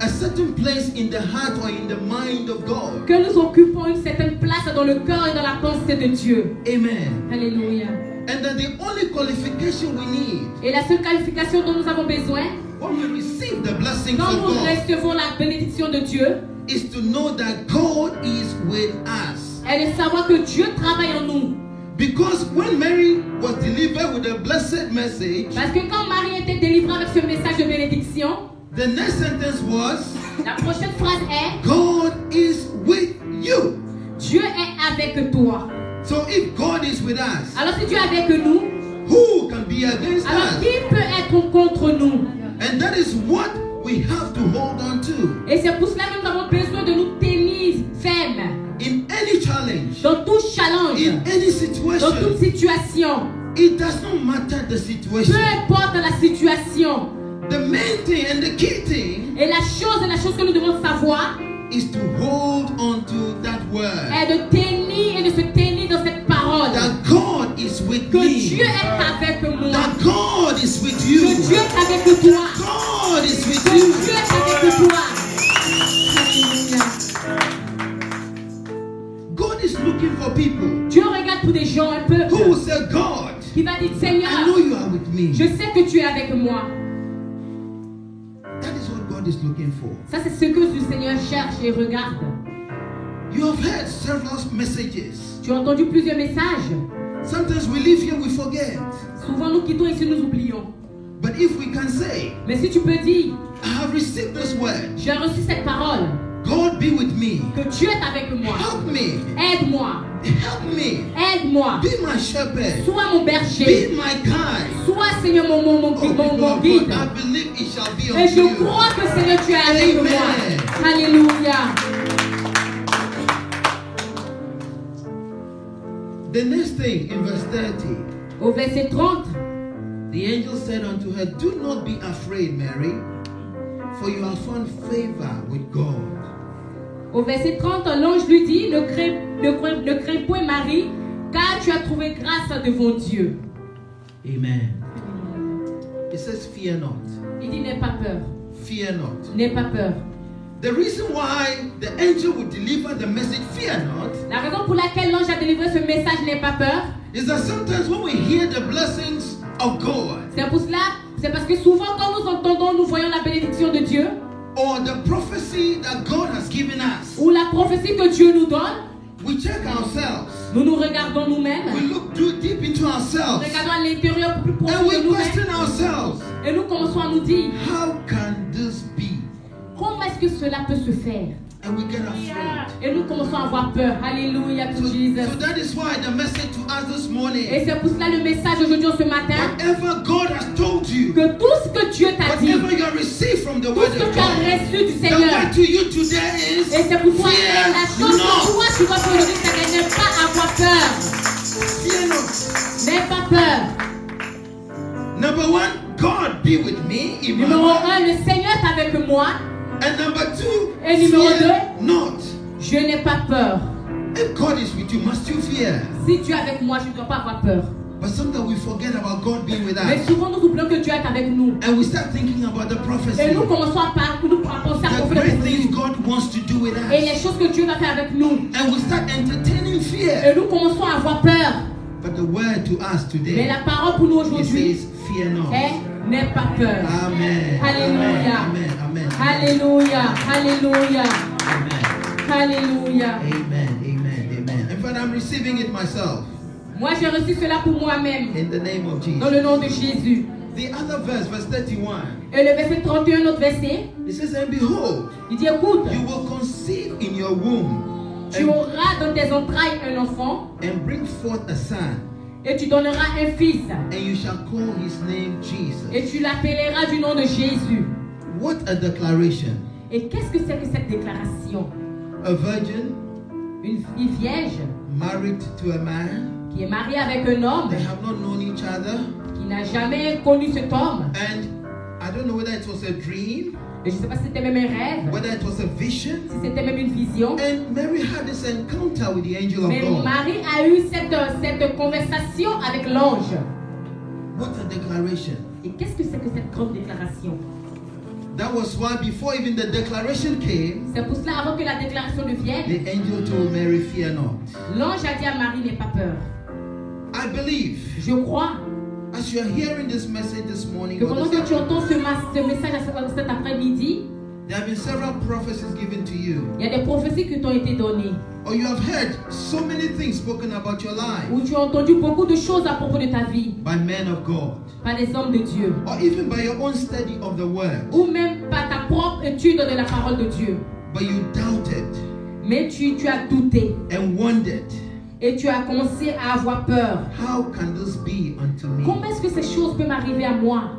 a certain place in the heart or in the mind of God. que nous occupons une certaine place dans le cœur et dans la pensée de Dieu. Amen. Alléluia. And that the only qualification we need Et la seule qualification dont nous avons besoin, when we receive the blessings quand of nous God, recevons la bénédiction de Dieu, is to know that God is with us. est de savoir que Dieu travaille en nous. Because when Mary was delivered with a blessed message, Parce que quand Marie était délivrée avec ce message de bénédiction, the next sentence was, la prochaine phrase est God is with you. Dieu est avec toi. So if God is with us, Alors si Dieu est avec nous, who can be against alors us? qui peut être contre nous? And that is what we have to hold on to. Et c'est pour cela que nous avons besoin de nous tenir fermes In any challenge, dans tout challenge, in any dans toute situation, situation. it does not matter the Peu situation. importe la situation. The main thing and the key thing Et la chose que nous devons savoir is to hold on to that word. est de tenir et de se tenir dans cette parole. That God is with Que me. Dieu est avec moi. That God is with Que you. Dieu est avec toi. God is with Que you. Dieu est avec toi. Alléluia. God is looking for people Dieu regarde pour des gens, un who will peuple say, God, qui va dire I know Seigneur, you are with me. je sais que tu es avec moi. That is what God is looking for. Ça, c'est ce que le Seigneur cherche et regarde. You have heard several messages. Tu as entendu plusieurs messages. Sometimes we live here, we forget. Souvent, nous quittons ici, nous oublions. But if we can say, Mais si tu peux dire, I have received this word, j'ai reçu cette parole, God be with me. que Dieu est avec moi. Help me. Aide-moi. Help me. Aide-moi. Be my shepherd. Sois mon Be berger. my guide. Sois, Seigneur, mon people of guide. God, I believe it shall be Et unto je you. crois que Seigneur, tu es avec Amen. moi. Alléluia. The next thing in verse 30, Au verset 30, the angel said unto her, Do not be afraid, Mary, for you have found favor with God. au verset 30, l'ange lui dit, ne crains point Marie, car tu as trouvé grâce devant Dieu. Amen. It says, Fear not. Il dit, n'aie pas peur. Fear not. N'aie pas peur. The reason why the angel would deliver the message, fear not, La raison pour laquelle l'ange a délivré ce message, n'aie pas peur, is that sometimes when we hear the blessings of God, c'est pour cela, c'est parce que souvent quand nous entendons, nous voyons la bénédiction de Dieu, or the prophecy that God has given us, ou la prophétie que Dieu nous donne, we check ourselves. nous nous regardons nous-mêmes, We look too deep into nous ourselves. regardons à l'intérieur plus And profond de we nous-mêmes, question ourselves, et nous commençons à nous dire, how can this be? comment est-ce que cela peut se faire? And we get afraid. Et nous commençons à avoir peur. Alléluia, to Jesus. So that is why the message to us this morning, Et c'est pour cela le message aujourd'hui, ce matin, whatever God has told you, que tout ce que Dieu t'a dit, whatever you have received from the tout word ce que of tu as God, reçu du the Seigneur, word to you today is et c'est pour toi, fear la chose que not. toi tu vas aujourd'hui, c'est de ne pas avoir peur. Fear not. N'aie pas peur. Number one, God be with me. Numéro Emmanuel. 1, le Seigneur est avec moi. And number two, Et numéro fear not. Je n'ai pas peur. If God is with you, must you fear? Si Dieu est avec moi, je ne dois pas avoir peur. But sometimes we forget about God being with Mais us. souvent, nous oublions que Dieu est avec nous. And we start thinking about the Et prophecy. nous commençons à penser à The prophétie. great things God wants to do with Et les us. choses que Dieu va faire avec nous. And we start entertaining fear. Et nous commençons à avoir peur. But the word to us Mais today, la parole pour nous it aujourd'hui says, fear not. est n'aie pas peur. Amen. Alléluia. Amen. Amen. Alléluia. Alléluia. Amen. Alléluia. Amen. Amen. Amen. In fact, I'm receiving it myself. Moi, j'ai reçu cela pour moi-même. In the name of Dans le Jesus. nom de Jésus. The other verse, verse 31, Et le verset 31, notre verset, it says, and behold, il dit, écoute, you will conceive in your womb tu auras dans tes entrailles un enfant and bring forth a son, et tu donneras un fils and you shall call his name Jesus. et tu l'appelleras du nom de Jésus. What a declaration. Et qu'est-ce que c'est que cette déclaration? A virgin Une fille vierge married to a man. qui est mariée avec un homme They have not known each other. qui n'a jamais connu cet homme. And I don't know whether it was a dream, Et je ne sais pas si c'était même un rêve, whether it was a vision. si c'était même une vision. And Mary had this encounter with the angel of Mais God. Marie a eu cette conversation avec l'ange. What a declaration. Et qu'est-ce que c'est que cette grande déclaration? That was why before even the declaration came, C'est pour cela, avant que la déclaration ne vienne, the angel told Mary, fear not. l'ange a dit à Marie, n'aie pas peur. I believe, Je crois as you are hearing this message this morning, que or pendant this que tu entends ce message cet après-midi, there have been several prophecies given to you, il y a des prophéties qui t'ont été données, or you have heard so many things spoken about your life où tu as entendu beaucoup de choses à propos de ta vie, by men of God, par les hommes de Dieu, or even by your own study of the word, ou même par ta propre étude de la parole de Dieu. but you doubted Mais tu as douté and wondered, et tu as commencé à avoir peur. how can this be unto me? Comment est-ce que ces choses peuvent m'arriver à moi?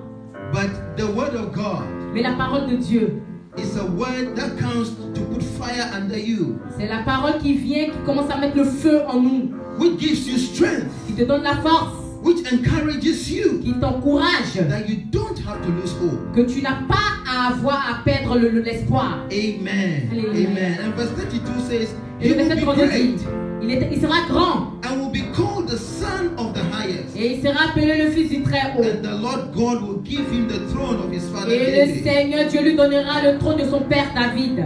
But the word of God Mais la parole de Dieu, is a word that comes to put fire under you, c'est la parole qui vient, qui commence à mettre le feu en nous, which gives you strength, qui te donne la force, which encourages you qui t'encourage, that you don't have to lose hope. que tu n'as pas à avoir à perdre l'espoir. Amen. Hallelujah. Amen. And verse 32 says, Et he le will verset be 32 great dit, il sera grand and will be called the Son of the Highest. et il sera appelé le Fils du Très-Haut. And the Lord God will give him the throne of his father Et le David. Seigneur Dieu lui donnera le trône de son père David.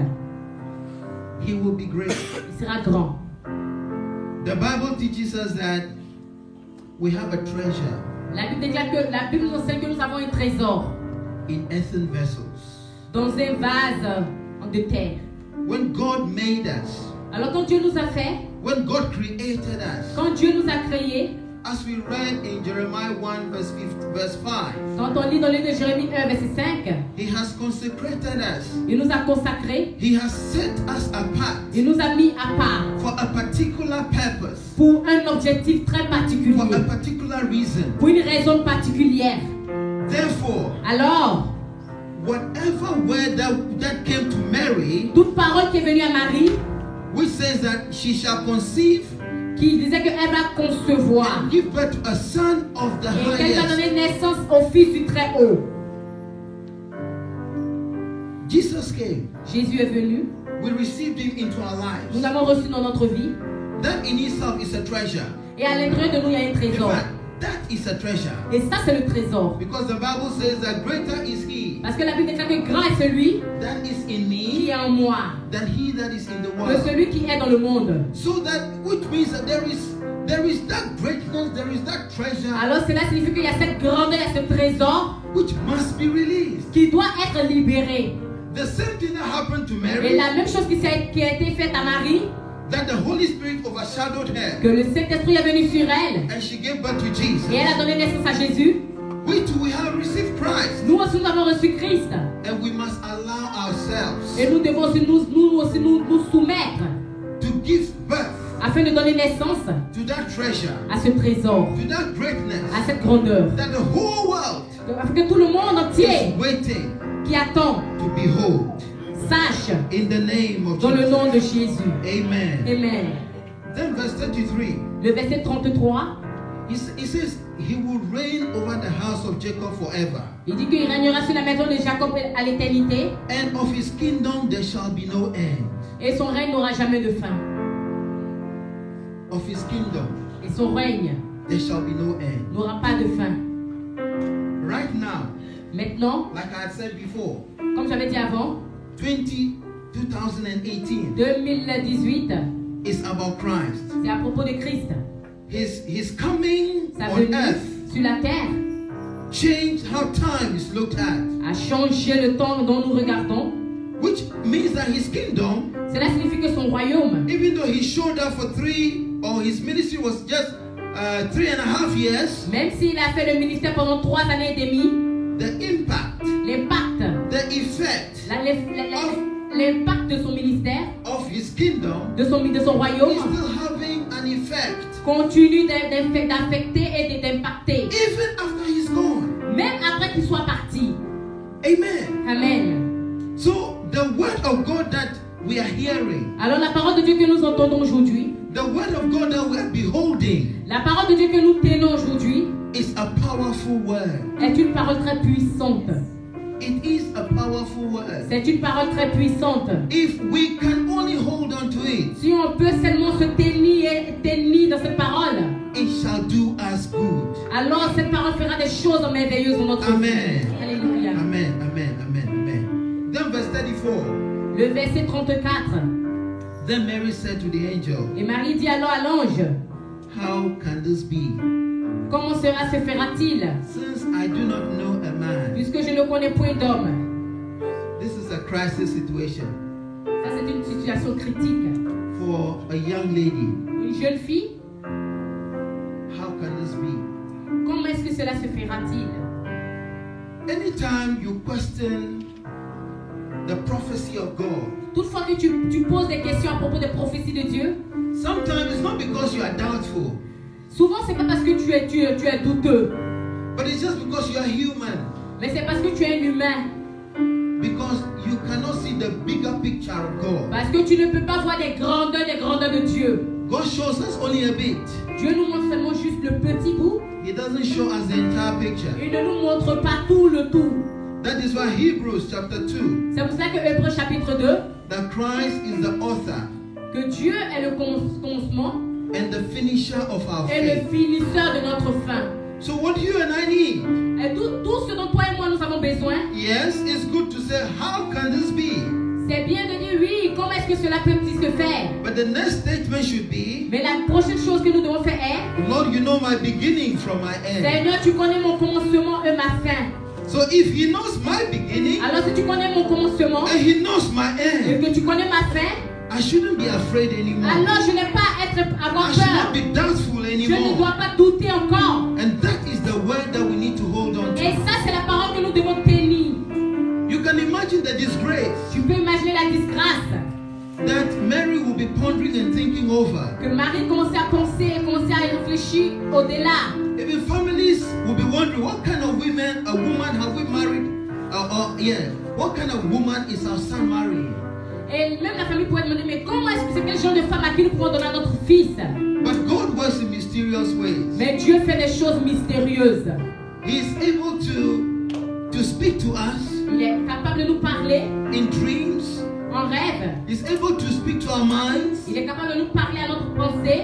He will be great. Il sera grand. The Bible teaches us that we have a treasure La Bible nous enseigne que nous avons un trésor in earthen vessels. dans un vase de terre. When God made us, Alors quand Dieu nous a fait, when God created us, quand Dieu nous a créés, as we read in Jeremiah 1 verse 5, quand on lit dans le livre de Jérémie 1 verset 5, He has consecrated us. il nous a consacrés, He has set us apart il nous a mis à part for a particular purpose, pour un objectif très for particulier, a particular reason. pour une raison particulière. Therefore, Alors, whatever word that came to Mary, toute parole qui est venue à Marie, which says that she shall conceive qui disait qu'elle va concevoir and give birth to a son of the et qu'elle va highest, donner naissance au Fils du Très-Haut. Jesus came. Jésus est venu, We received him into our nous lives. l'avons reçu dans notre vie That in itself is a treasure. et à l'intérieur de nous il y a un In trésor. fact, that is a treasure. Et ça c'est le trésor. Because the Bible says that greater is he Parce que la Bible déclare que grand est celui that is in qui me est en moi than he that is in the que world. celui qui est dans le monde. So that, which means that there is that greatness, there is that treasure Alors cela signifie qu'il y a cette grandeur, il y a ce trésor which must be released. qui doit être libéré. The same thing that happened to Et Mary, la même chose qui a été faite à Marie, that the Holy Spirit overshadowed her, que le Saint-Esprit est venu sur elle and she gave birth to et Jesus. elle a donné naissance à Jésus. We too, we have received Christ, Nous aussi nous avons reçu Christ. and we must allow ourselves Et nous devons aussi nous soumettre to give birth afin de donner naissance to that treasure, à ce trésor, to that greatness à cette grandeur. that the whole world Afin que tout le monde entier is waiting qui attend to behold. sache In the name of dans le Jesus. nom de Jésus. Amen. Amen. Then verse 33, Le verset 33, he says, he will reign over the house of Jacob forever, il dit qu'il régnera sur la maison de Jacob à l'éternité and of his kingdom there shall be no end. et son règne n'aura jamais de fin. of his kingdom, et son règne there shall be no end. n'aura pas de fin. Right now, Maintenant, like I had said before, comme j'avais dit avant, 2018 2018, is about Christ. c'est à propos de Christ. His coming Sa on venue earth sur la terre changed how time is looked at, a changé le temps dont nous regardons. which means that his kingdom, Cela signifie que son royaume, even though he showed up for his ministry was just 3.5 years, même s'il a fait le ministère pendant 3 années et demie, the impact, l'impact, the effect l'impact de son ministère, of his kingdom de son is royaume, still having an effect continue d'affecter et d'impacter, even after he's gone. même après qu'il soit parti. Amen. Amen. So the word of God that we are hearing, Alors la parole de Dieu que nous entendons aujourd'hui, the word of God that we are beholding, la parole de Dieu que nous tenons aujourd'hui is a powerful word. est une parole très puissante. It is a powerful word. C'est une parole très puissante. If we can only hold on to it, Si on peut seulement se tenir dans cette parole, it shall do us good. alors cette parole fera des choses merveilleuses dans notre vie. Amen. Alléluia. Amen. Amen. Amen. Amen. Then verse 34. Le verset 34. Then Mary said to the angel, Et Marie dit alors à l'ange, how can this be? comment cela se fera-t-il, Since I do not know a man. puisque je ne connais point d'homme? This is a crisis situation Ça c'est une situation critique. for a young lady. Une jeune fille, How can this be? comment est-ce que cela se fera-t-il? Anytime you question the prophecy of God, Toutefois que tu poses des questions à propos des prophéties de Dieu, sometimes it's not because you are doubtful, souvent c'est pas parce que tu es douteux, but it's just because you are human. mais c'est parce que tu es un humain. Because you cannot see the bigger picture of God. Parce que tu ne peux pas voir les grandeurs de Dieu. God shows us only a bit. Dieu nous montre seulement juste le petit bout. He doesn't show us the entire picture. Il ne nous montre pas tout le tout. That is why Hebrews chapter 2, C'est pour ça que Hébreux chapitre 2, that Christ is the author que Dieu est le commencement and the finisher of our et le faith. finisseur de notre fin. So what you and I need, Et tout ce dont toi et moi nous avons besoin, yes, it's good to say, how can this be? c'est bien de dire oui, comment est-ce que cela peut-il se faire? But the next statement should be, Mais la prochaine chose que nous devons faire est, Lord, you know my beginning from my end. Seigneur, tu connais mon commencement et ma fin. So if he knows my beginning Alors si tu connais mon commencement and he knows my et end, que tu connais ma fin, I shouldn't be afraid anymore. alors je n'ai pas à avoir I should peur. not be doubtful Je ne anymore. dois pas douter encore. And that is the word that we need to hold on Et to. ça, c'est la parole que nous devons tenir. You can imagine the disgrace Tu peux imaginer la disgrâce that Mary will be pondering and thinking over. que Marie commençait à penser et commençait à réfléchir au-delà. Even families will be wondering, what kind of woman have we married? What kind of woman is our son marrying? Et même la famille pourrait demander, mais comment est-ce que c'est quel genre de femme à qui nous pouvons donner à notre fils? But God works in mysterious ways. Mais Dieu fait des choses mystérieuses. He is able to speak to us Il est capable de nous parler in dreams. en rêve. He's able to speak to our minds. Il est capable de nous parler à notre pensée.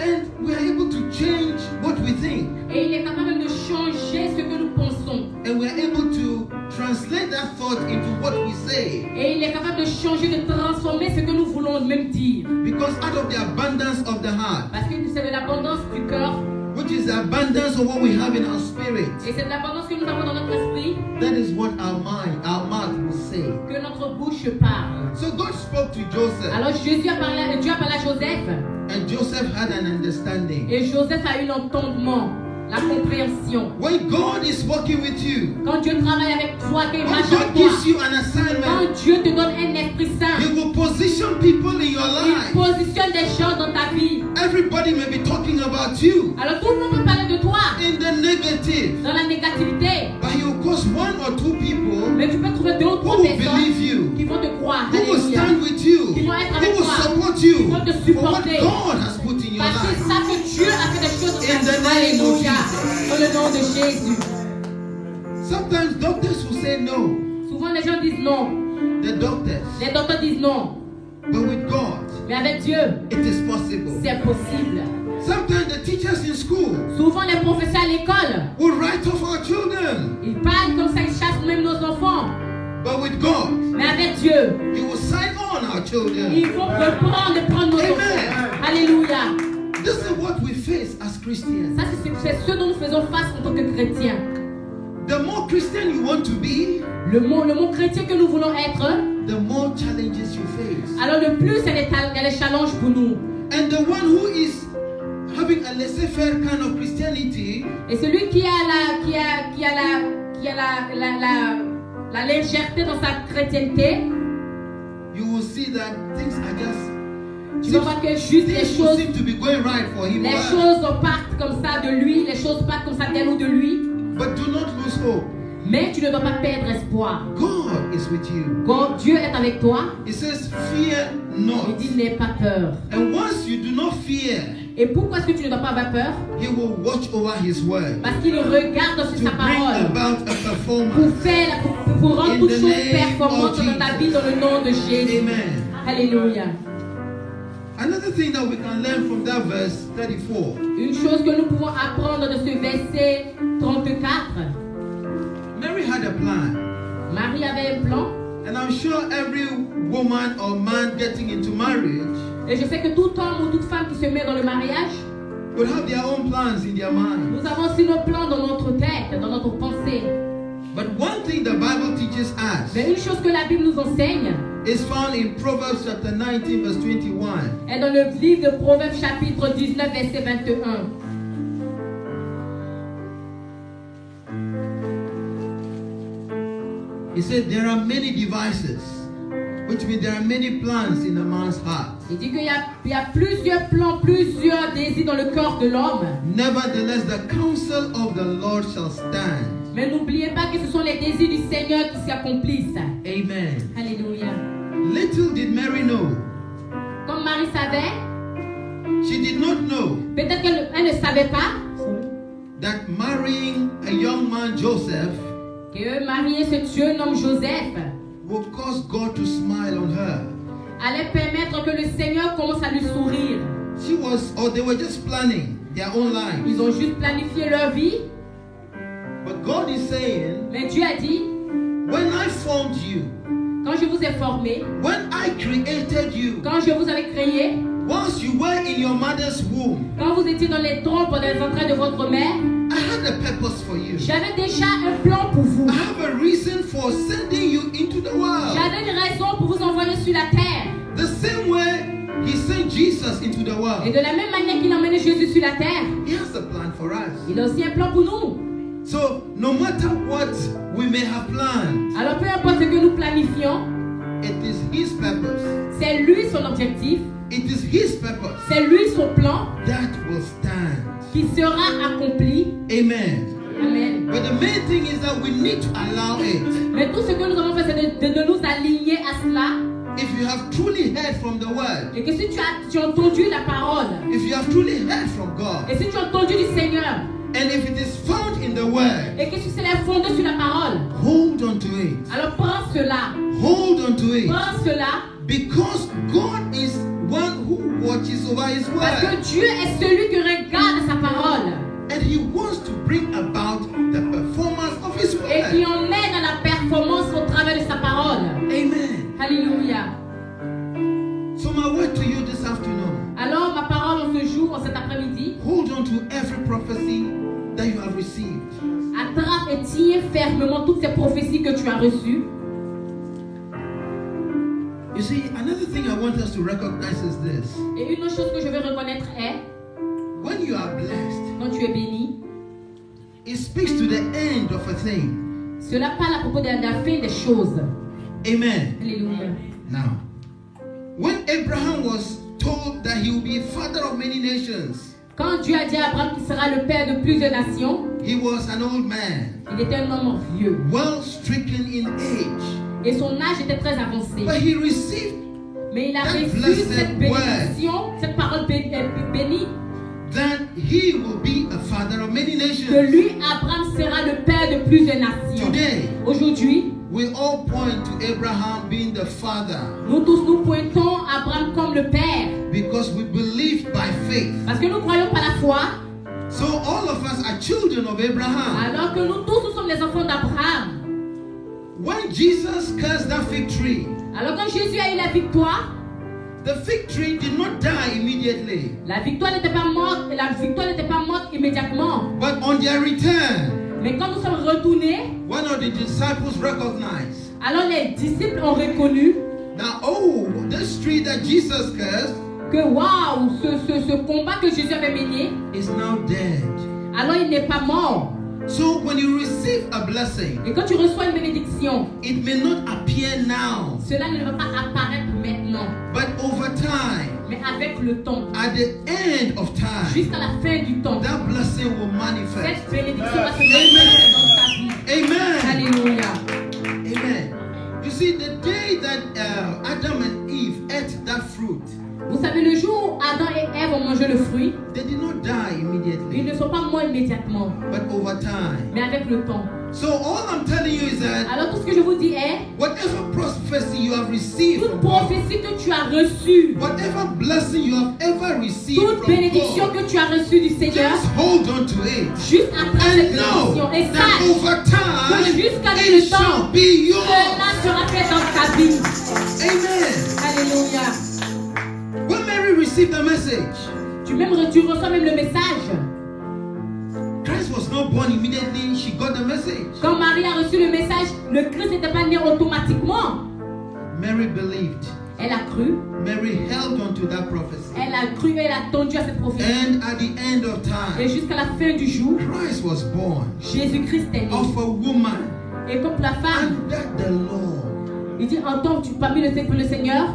And we are able to change what we think. Et il est capable de changer ce que nous pensons. And we are able to translate that thought into what we say. Et il est capable de changer, de transformer ce que nous voulons même dire. Because out of the abundance of the heart, Parce que c'est de l'abondance du cœur. which is the abundance of what we have in our spirit, Et c'est de l'abondance que nous avons dans notre esprit that is what our mouth will say. que notre bouche parle. So God spoke to Joseph, Alors Dieu a parlé à Joseph. and Joseph had an understanding. Et Joseph a eu l'entendement, la compréhension. When God is working with you, Quand Dieu travaille avec toi, qu'il when marche God avec toi, gives you an assignment, quand Dieu te donne un esprit saint, He will position people in your il life. positionne des gens dans ta vie. Everybody may be talking about you Alors tout le monde peut parler de toi in the negative, dans la négativité. but He will cause one or two people Mais tu peux trouver 2 ou 3 who will personnes believe you, qui vont te croire. who will Alléluia. stand with you, Qui vont être who avec will toi. support you Qui vont te for what supporter. God has put in your Parce qu'ils life. savent que Dieu a fait des choses dans In ta the vie. name of Alléluia. Jesus. Dans le nom de Jésus. Sometimes doctors will say no. Souvent les gens disent non. The doctors. Les docteurs disent non. But with God, Mais avec Dieu, it is possible. c'est possible. Sometimes the teachers in school Souvent, les professeurs à l'école, will write off our children. ils parlent comme ça, ils chassent même nos enfants. But with God, Mais avec Dieu, He will sign on our children. il faut reprendre et prendre nos Amen. enfants. Alléluia. This is what we face as Christians. Ça, c'est ce dont nous faisons face en tant que chrétiens. The more Christian you want to be, Le mot chrétien que nous voulons être, the more challenges you face. alors le plus il y a les challenges pour nous. And the one who is having a laissez-faire kind of Christianity Et celui qui a la légèreté dans sa chrétienté, you will see that things are tu vas voir que juste les things will choses, seem to be going right for him. les Well, choses partent comme ça de lui, les choses partent comme ça d'elle ou de lui. but do not lose hope. Mais tu ne dois pas perdre espoir. God is with you. Dieu est avec toi. He says, fear Il not. dit n'aie pas peur. And once you do not fear, Et pourquoi est-ce que tu ne dois pas avoir peur? He will watch over His word Parce qu'il regarde sur to sa bring parole about a pour performance. pour rendre In toutes the choses name performantes of dans ta vie dans le nom de Jésus. Amen. Alléluia. Another thing that we can learn from that verse 34. Une chose que nous pouvons apprendre de ce verset 34. Mary had a plan. Marie avait un plan. And I'm sure every woman or man getting into marriage Et je sais que tout homme ou toute femme qui se met dans le mariage, will have their own plans in their mind. nous avons aussi nos plans dans notre tête, dans notre pensée. But one thing the Bible teaches us Mais une chose que la Bible nous enseigne is found in Proverbs chapter 19 verse 21. est dans le livre de Proverbes chapitre 19 verset 21. He said there are many devices, which means there are many plans in a man's heart. Il dit qu'il y a plusieurs plans, plusieurs désirs dans le corps de l'homme. Nevertheless, the counsel of the Lord shall stand. Mais n'oubliez pas que ce sont les désirs du Seigneur qui s'accomplissent. Amen. Alléluia. Little did Mary know. Comme Marie savait, She did not know peut-être qu'elle ne savait pas that marrying a young man, Joseph, que marier ce jeune homme Joseph will cause God to smile on her. allait permettre que le Seigneur commence à lui sourire. They were just planning their own lives. Ils ont juste planifié leur vie. But God is saying, Mais Dieu a dit, when I formed you, quand je vous ai formé, when I created you, quand je vous avais créé, once you were in your mother's womb, quand vous étiez dans les trompes, dans les entrailles de votre mère, I had a purpose for you. j'avais déjà un plan pour vous. I have a reason for sending you into the world. J'avais une raison pour vous envoyer sur la terre. The same way He sent Jesus into the Et world. de la même manière qu'il a emmené Jésus sur la terre, He has a plan for us. il a aussi un plan pour nous. So no matter what we may have planned, Alors peu importe ce que nous planifions, it is His purpose. c'est lui son objectif, It is His purpose c'est lui son plan that will stand. qui sera accompli. Amen. Amen. But the main thing is that we need to allow it. Mais tout ce que nous avons fait, c'est de nous aligner à cela. If you have truly heard from the word, Et que si tu as entendu la parole, if you have truly heard from God, et si tu as entendu du Seigneur, and if it is found in the word, et que si c'est fondé sur la parole, hold on to it. alors prends cela. Hold on to it. Prends cela. Because God is one who watches over His Parce que word. Dieu est celui qui regarde sa parole. And He wants to bring about the performance of His Et qui word. emmène à la performance au travers de sa parole. Amen. Alléluia. So my word to you this afternoon, Alors ma parole en ce jour, en cet après-midi, hold on to every prophecy that you have received. attrape et tire fermement toutes ces prophéties que tu as reçues. You see, another thing I want us to recognize is this. Et une autre chose que je veux reconnaître est, When you are blessed, quand tu es béni, it speaks to the end of a thing. cela parle à propos de la fin des choses. Amen. Alléluia. Now, when Abraham was told that he will be a father of many nations, Quand Dieu a dit à Abraham qu'il sera le père de plusieurs nations, he was an old man, il était un homme vieux. well stricken in age. Et son âge était très avancé. But he received Mais il a that reçu blessed cette bénédiction, cette parole bénie, that he will be a father of many que nations. lui, Abraham, sera le père de plusieurs nations. Today, Aujourd'hui, we all point to Abraham being the father Nous tous nous pointons Abraham comme le père. because we believe by faith. Parce que nous croyons par la foi. So all of us are children of Abraham. Alors que nous tous, nous sommes les enfants d'Abraham. When Jesus cursed that fig tree, Alors quand Jésus a eu la victoire, the fig tree did not die immediately. la victoire n'était pas morte immédiatement. But on their return, Mais quand nous sommes retournés, one of the disciples recognized, alors les disciples ont reconnu now, oh, this tree that Jesus cursed que waouh, ce combat que Jésus avait mené, is now dead. alors il n'est pas mort. So when you receive a blessing, Et quand tu reçois une bénédiction, it may not appear now, cela ne va pas apparaître maintenant, but over time, mais avec le temps, at the end of time, jusqu'à la fin du temps, that blessing will manifest. cette bénédiction va se manifester dans ta vie. Amen. Alléluia. Amen. You see, the day that Adam and Eve ate that fruit, Vous savez, le jour où Adam et Ève ont mangé le fruit, they did not die ils immediately, ne sont pas morts immédiatement, but over time. mais avec le temps. So all I'm telling you is that Alors tout ce que je vous dis est, whatever prophecy you have received toute from God, prophétie que tu as reçue, whatever blessing you have ever received toute from bénédiction God, que tu as reçue du Seigneur, just hold on to it juste après cette and know bénédiction, et that sache over que time jusqu'avec it le temps, shall be yours. cela sera fait dans ta vie. Amen. Alléluia. When Mary received the message, Tu reçois même le message. Christ was not born immediately. She got the message. Quand Marie a reçu le message, le Christ n'était pas né automatiquement. Mary believed. Elle a cru, Mary held on to that prophecy. elle a cru et elle a tendu à cette prophétie. And at the end of Et time, jusqu'à la fin du jour, Christ was born Jésus-Christ est né. of a woman Et comme la femme, under the law. il dit, entends-tu parmi le Seigneur,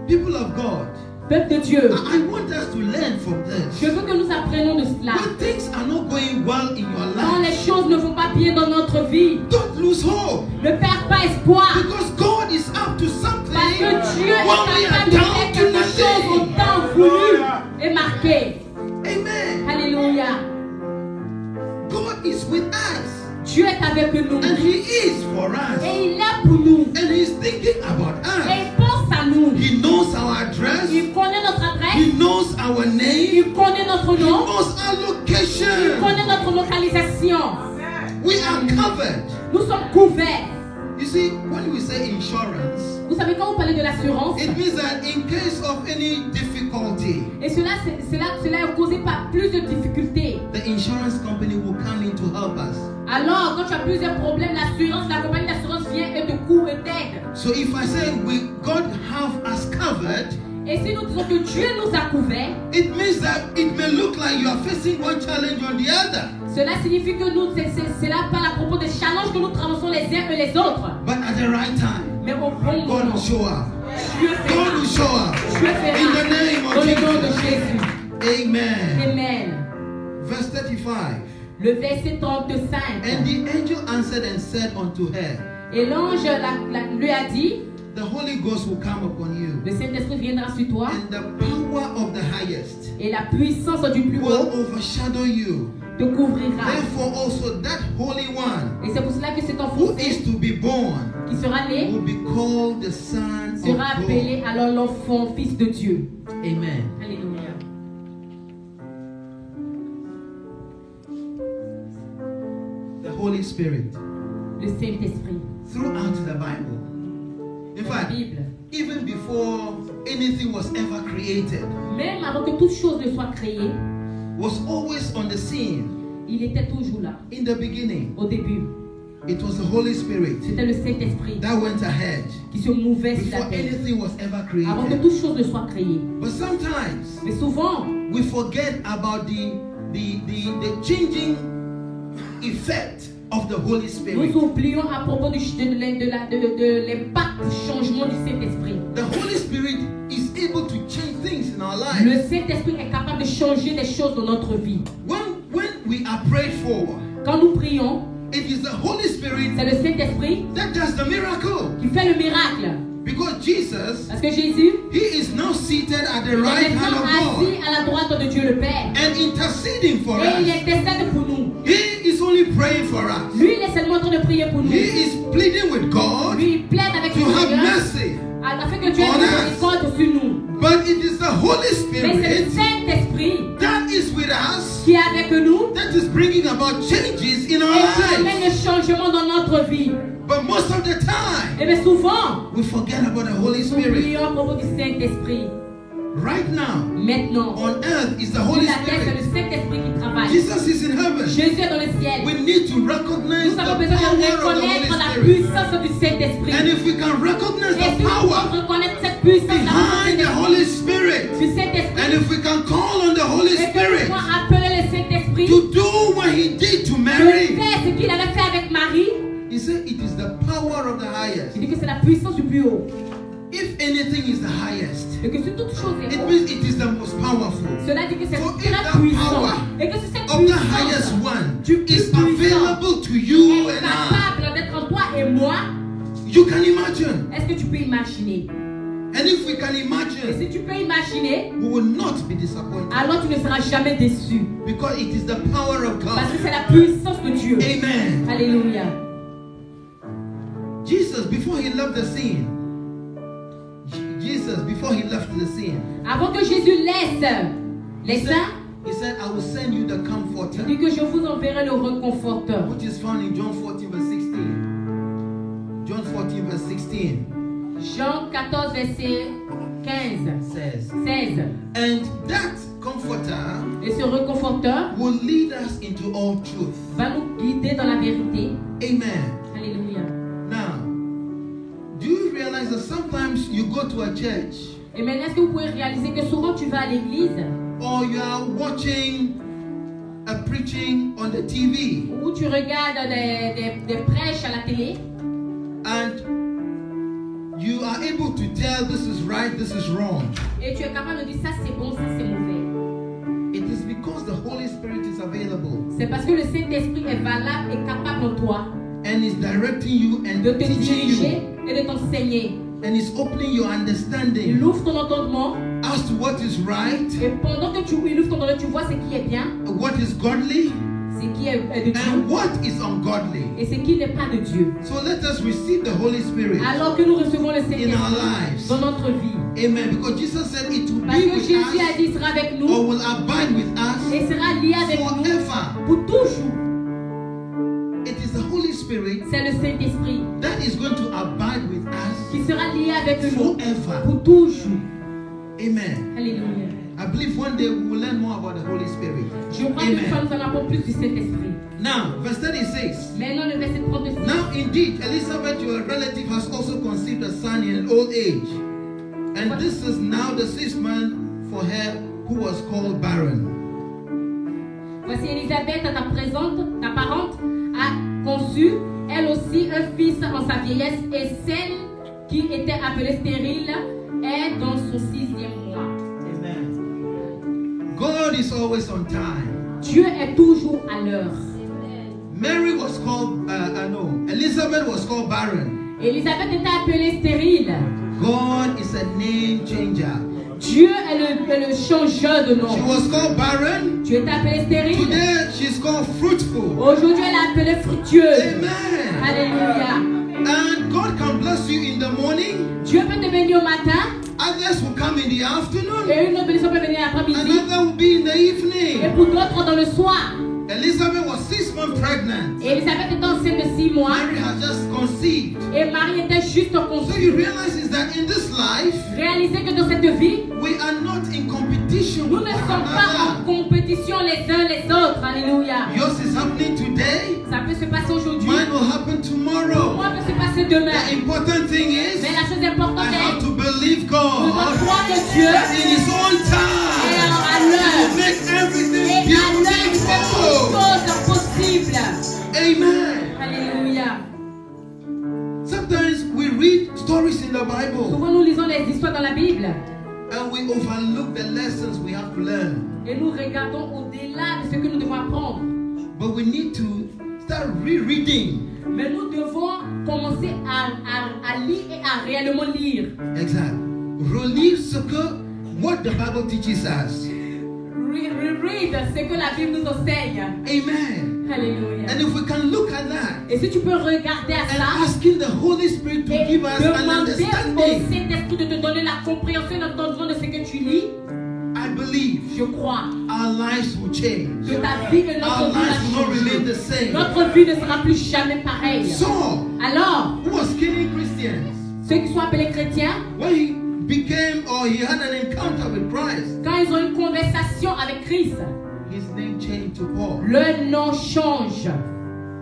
People of God, peuple de Dieu, I want us to learn from this. je veux que nous apprenions de cela. When things are not going well in your Quand les life, choses ne vont pas bien dans notre vie, don't lose hope. ne perds pas espoir. Because God is up to something Parce que Dieu est when we are capable de faire down to quelque chose au nothing. temps voulu et marqué. Amen. Alléluia. God is with us. Dieu est avec nous. And He is for us. Et il est pour nous. And He's thinking about Et us. il pense à nous. He knows our address. Il connaît notre adresse. He knows our name. Il connaît notre He nom. knows our Il location. connaît notre localisation. We are covered. Nous sommes couverts. You see, when we say insurance, Vous savez, quand vous parlez de l'assurance, it means that in case of any difficulty, et cela est causé par plus de difficultés. the insurance company will come in to help us. Alors, quand tu as plusieurs problèmes, la compagnie d'assurance vient et te couvre et t'aide. So if I say God have us covered, Et si nous disons que Dieu nous a couverts, it means that it may look like you are facing one challenge on the other, cela signifie que cela parle à propos des challenges que nous traversons les uns et les autres. but at the right time, Mais au bon God moment, will show up. Dieu God will fera. show up. Dieu In the name fera. of Dans le nom de Jesus. Jésus. Amen. Amen. Verse 35. Le verset 35. And the angel answered and said unto her, Et l'ange lui a dit, the Holy Ghost will come upon you, le Saint-Esprit viendra sur toi and the power of the highest et la puissance du plus will haut overshadow you. te couvrira. Therefore also that Holy One Et c'est pour cela que cet enfant who is to be born qui sera né will be called the Son of sera God. appelé alors l'enfant fils de Dieu. Amen. Alléluia. The Holy Spirit Le Saint-Esprit. throughout the Bible. In Dans la fact, Bible. even before anything was ever created, Même avant que toute chose ne soit créée, was always on the scene. il était toujours là. In the beginning, Au début, it was the Holy Spirit c'était le Saint-Esprit that went ahead qui se mouvait sur la before terre anything was ever avant que created. toute chose ne soit créée. But sometimes Mais souvent, we forget about the changing effect of the Holy Spirit. nous oublions à propos de l'impact du changement du Saint-Esprit. The Holy Spirit is able to change things in our Le lives. Saint-Esprit est capable de changer des choses dans notre vie. When we are prayed for, Quand nous prions, it is the Holy Spirit c'est le Saint-Esprit that does the miracle. qui fait le miracle. Because Jesus, Parce que Jésus He is now seated at the est right hand maintenant of assis God à la droite de Dieu le Père. and interceding for Et il us. intercède pour nous. He is only praying for us. Lui, il est seulement en train de prier pour nous. He is pleading with God que Dieu a on us. miséricorde sur nous. But it is the Holy Mais c'est le Spirit Saint-Esprit that is with us, qui est avec nous that is bringing about changes in our et qui amène lives. le changement dans notre vie. But most of the time, Et bien souvent, we forget about the Holy nous Spirit. oublions à propos du Saint-Esprit. Right now, Maintenant, on earth is the sur Holy la terre, c'est Spirit. le Saint-Esprit qui travaille. Jesus is in heaven. Jésus est dans le ciel. We need to recognize Nous the avons besoin de power of the reconnaître Holy la Spirit. puissance du Saint-Esprit. And if we can recognize Et the si nous power pouvons reconnaître cette puissance behind the Holy Spirit, du Saint-Esprit, and if we can call on the Holy et que nous Spirit pouvons appeler le Saint-Esprit to do what he did to de Mary, faire ce qu'il avait fait avec Marie, he said it is the power of the highest. il dit que c'est la puissance du plus haut. If anything is the highest, Et que si toute chose est it haute, means it is the most powerful. cela dit que c'est So if très that puissant. power Et que si cette of the highest puissance one du plus is puissant available to you est and I, capable d'être en toi et moi, you can imagine. est-ce que tu peux imaginer? And if we can Et imagine, si tu peux imaginer, we will not be disappointed alors tu ne seras jamais déçu. because it is the power of Parce que God. c'est la puissance de Dieu. Amen. Alléluia. Jesus, before he left the scene, Jesus, before he left the scene, Avant que Jésus laisse les saints, he said, I will send you the il comforter, dit que je vous enverrai le réconforteur. which is found in John 14, verse 16. John 14, verse 16 Jean 14, verset 15, says, 16. and that comforter Et ce réconforteur will lead us into all truth. va nous guider dans la vérité. Amen. Alléluia. Now, do you realize that sometimes you go to a church Et maintenant, est-ce que vous pouvez réaliser que souvent tu vas à l'église or you are watching a preaching on the TV ou tu regardes des prêches à la télé and you are able to tell this is right, this is wrong. et tu es capable de dire ça c'est bon, ça c'est mauvais. It is because the Holy Spirit is available C'est parce que le Saint-Esprit est valable et capable en toi and is directing you and de te teaching diriger you et de t'enseigner. and is opening your Il understanding ouvre ton entendement as to what is right, et pendant que il ouvre ton entendement, tu vois ce qui est bien, what is godly, ce qui est de Dieu and what is ungodly. et ce qui n'est pas de Dieu. So let us receive the Holy Spirit Alors que nous recevons le in our Saint-Esprit lives. dans notre vie. Amen. Because Jesus said it will Parce be que with Jésus a us dit il sera avec or nous will abide with us et sera lié avec nous forever. pour toujours. It is the Holy Spirit C'est le Saint-Esprit that is going to abide with us qui sera lié avec nous forever. pour toujours. Amen. Alléluia. I believe one day we will learn more about the Holy Spirit. Je crois qu'une fois Amen. nous en avons plus du Saint-Esprit. Now, verse 36. Maintenant le verset 36. Now, indeed, Elizabeth, your relative, has also conceived a son in an old age. And this is now the 6th month for her who was called barren. Voici Élisabeth, ta parente, a conçu, elle aussi, un fils en sa vieillesse, et celle qui était appelée stérile est dans son 6e mois. Amen. God is always on time. Dieu est toujours à l'heure. Mary was called, Elizabeth was called barren. Élisabeth était appelée stérile. God is a name changer. Dieu est le changeur de She nom. was called barren. Tu es appelée stérile. Today she's called fruitful. Aujourd'hui, elle est appelée fructueuse. Amen. Alléluia. And God can bless you in the morning. Dieu peut te bénir au matin Others will come in the afternoon. et une autre bénédiction peut venir l'après-midi Another will be in the et evening. pour d'autres dans le soir. Elizabeth was 6 months pregnant. Et Élisabeth était enceinte de 6 mois Mary had just conceived. et Marie était juste So conçue. you realize is that in this life, Réalisez que dans cette vie, we are not in competition nous with ne one sommes pas en another. compétition les uns les autres. Alléluia. Yours is happening today. Ça peut se passer aujourd'hui. Mine will happen tomorrow. Moi peut se passer demain. The important thing is, Mais la chose I importante have est to believe nous devons God croire que Dieu that in His own est time, à He will l'heure. make Et everything à l'heure, il fait toutes beautiful. choses possibles. Amen. Alléluia. Sometimes we read stories in the Bible Souvent nous lisons les histoires dans la Bible and we overlook the lessons we have to learn. et nous regardons au-delà de ce que nous devons apprendre. But we need to start rereading. Mais nous devons commencer à lire et à réellement lire. Exact. Relire ce que what the Bible teaches us. Read ce que la Bible nous enseigne. Amen. Alléluia. And if we can look at that Et si tu peux regarder à and ça asking the Holy Spirit to et give us an demander au understanding, Saint-Esprit de te donner la compréhension et l'entendement de ce que tu lis, I believe je crois our lives will change. que ta vie et Our notre vie lives will not va remain changer. the same. Notre vie ne sera plus jamais pareille. Saul, Alors, who was killing Christians, ceux qui sont appelés chrétiens, when he became or he had an encounter with Christ, quand ils ont une conversation avec Christ, his name changed to Paul. leur nom change.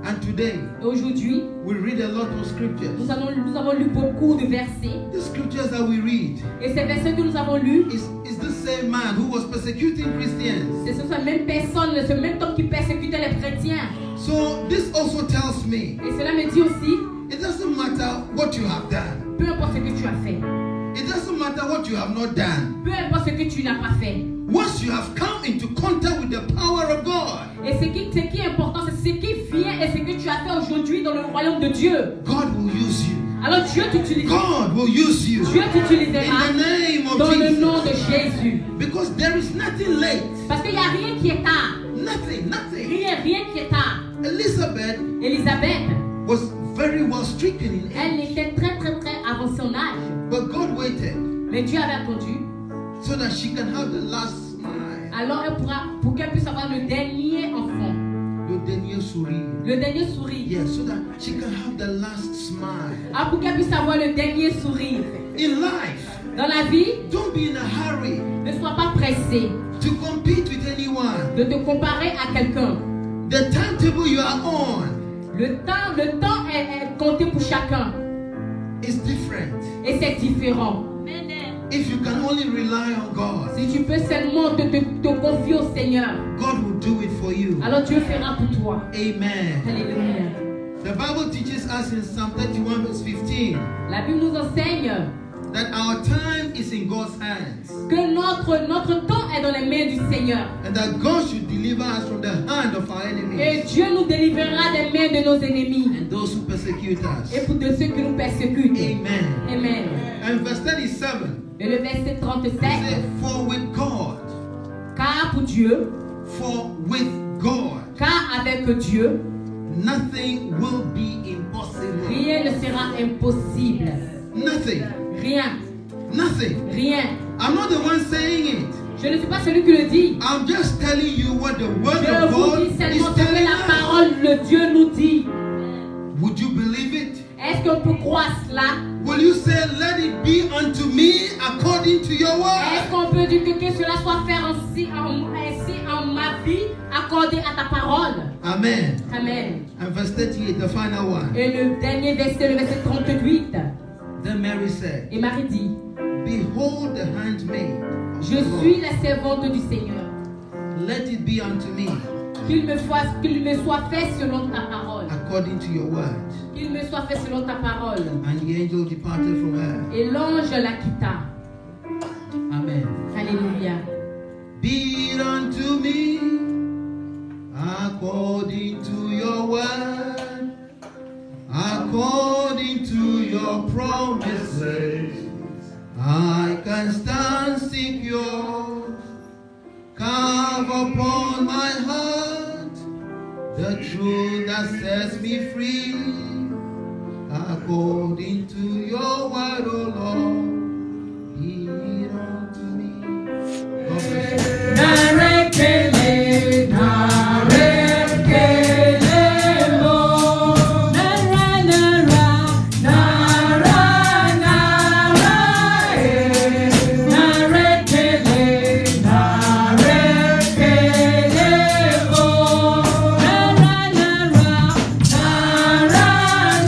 And today, Et aujourd'hui, we read a lot of scriptures. nous avons lu beaucoup de versets. The scriptures that we read Et ces versets que nous avons lus, is the same man who was persecuting Christians. ce sont ces mêmes personnes, ce même homme qui persécutait les chrétiens. So this also tells me Et cela me dit aussi, it doesn't matter what you have done. peu importe ce que tu as fait, It doesn't matter what you have not done. peu importe ce que tu n'as pas fait. Once you have come into contact with the power of God, Et ce qui est important, c'est ce qui vient et ce que tu as fait aujourd'hui dans le royaume de Dieu. God will use you. Alors Dieu t'utilisera. God will use you. Dieu In t'utilisera the name of dans le nom de Jesus. Jésus. Because there is nothing late. Parce qu'il n'y a rien qui est tard. Nothing. Rien qui est tard. Elizabeth Élisabeth, was very well stricken in elle age. était très avant son âge. But God waited Mais Dieu avait attendu. so that she can have the last smile. Alors pour qu'elle puisse avoir le dernier enfant. Le dernier sourire. Le dernier sourire. Yeah, so that she can have the last smile. Ah, pour qu'elle puisse avoir le dernier sourire. In life, Dans la vie, don't be in a hurry ne sois pas pressé to compete with anyone. de te comparer à quelqu'un. The timetable you are on Le temps est compté pour chacun. is different. Et c'est différent. If you can only rely on God, Si tu peux seulement te confier au Seigneur, God will do it for you. alors Dieu fera pour toi. Amen. Alléluia. The Bible teaches us in Psalm 31 verse 15 La Bible nous enseigne that our time is in God's hands que notre temps est dans les mains du Seigneur. and that God should deliver us from the hand of our Et enemies Dieu nous délivrera des mains de nos ennemis and those who persecute us. et pour de ceux qui nous persécutent. Amen. Amen. And verse 37 Et le verset 37, says, For with God, car pour Dieu, car avec Dieu, nothing will be impossible. rien ne sera impossible. Nothing. Rien. Rien. I'm not the one saying it. Je ne suis pas celui qui le dit. I'm just telling you what the word Je of vous God dis is seulement ce que telling la us. parole de Dieu nous dit. Would you believe it? Est-ce qu'on peut croire cela? Will you say, let it be unto me according to your Est-ce word? qu'on peut dire que cela soit fait ainsi en ma vie, accordé à ta parole? Amen. Amen. And verse 38, the final one. Et le dernier verset, le verset 38. Then Mary said, Et Marie dit, Behold the handmaid. of je the Lord. suis la servante du Seigneur. Let it be unto me Qu'il me soit fait selon ta parole. according to your word. Qu'il me soit fait selon ta parole. And the angel departed from her. Et l'ange la quitta. Amen. Alléluia. Be it unto me according to your word, according to your promises. I can stand secure, carve upon my heart the truth that sets me free, according to your word, O Lord. Be it unto me. God bless you. Narekele, narekele mo, nara nara, nara nara, narekele, narekele mo, nara nara, nara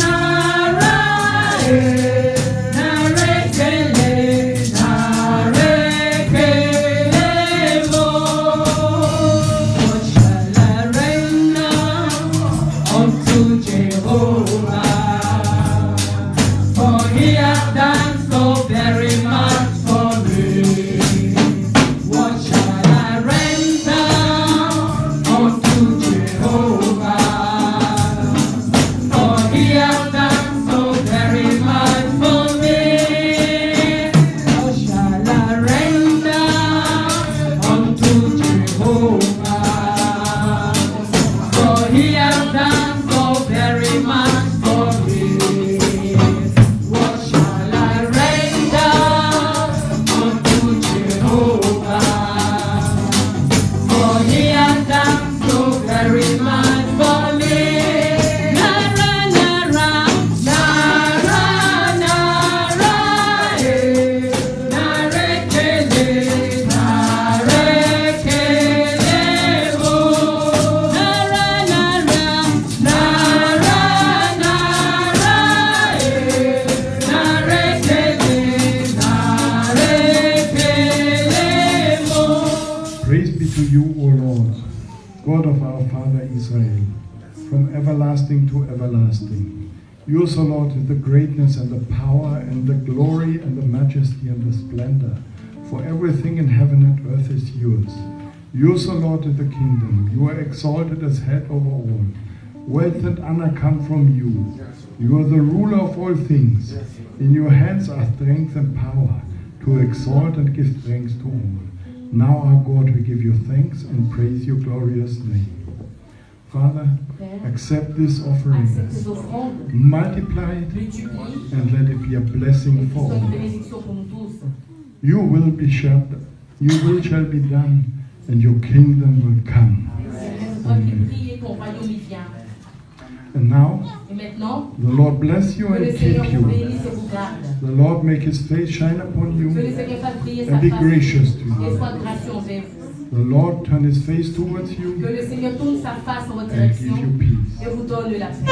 nara, narekele, narekele mo. What shall I render unto Jehovah? For he hath done so very much for me. What shall I render unto Jehovah? For he hath done so very much for me. What shall I render unto Jehovah? For he hath done so very much for me. What shall I render everlasting to everlasting. Yours, O Lord, is the greatness and the power and the glory and the majesty and the splendor. For everything in heaven and earth is yours. Yours, O Lord, is the kingdom. You are exalted as head over all. Wealth and honor come from you. You are the ruler of all things. In your hands are strength and power to exalt and give strength to all. Now, our God, we give you thanks and praise your glorious name. Father, accept this offering, Accepte ces offrandes, multiply it, multiplie, and let it be a blessing et for qu'ils soient une all. bénédiction pour nous tous. Your will shall be done, and your kingdom will come. C'est toi qui prie et ton royaume y vient. And now, Et maintenant, the Lord bless you que le and Seigneur keep vous you. bénisse et vous garde. The Lord make his face shine upon Que le you, Seigneur fasse briller sa and be face gracious to et you. soit gracieux envers vous. The Lord turn his face towards Que you le Seigneur tourne sa face en votre and give direction you peace. et vous donne la paix.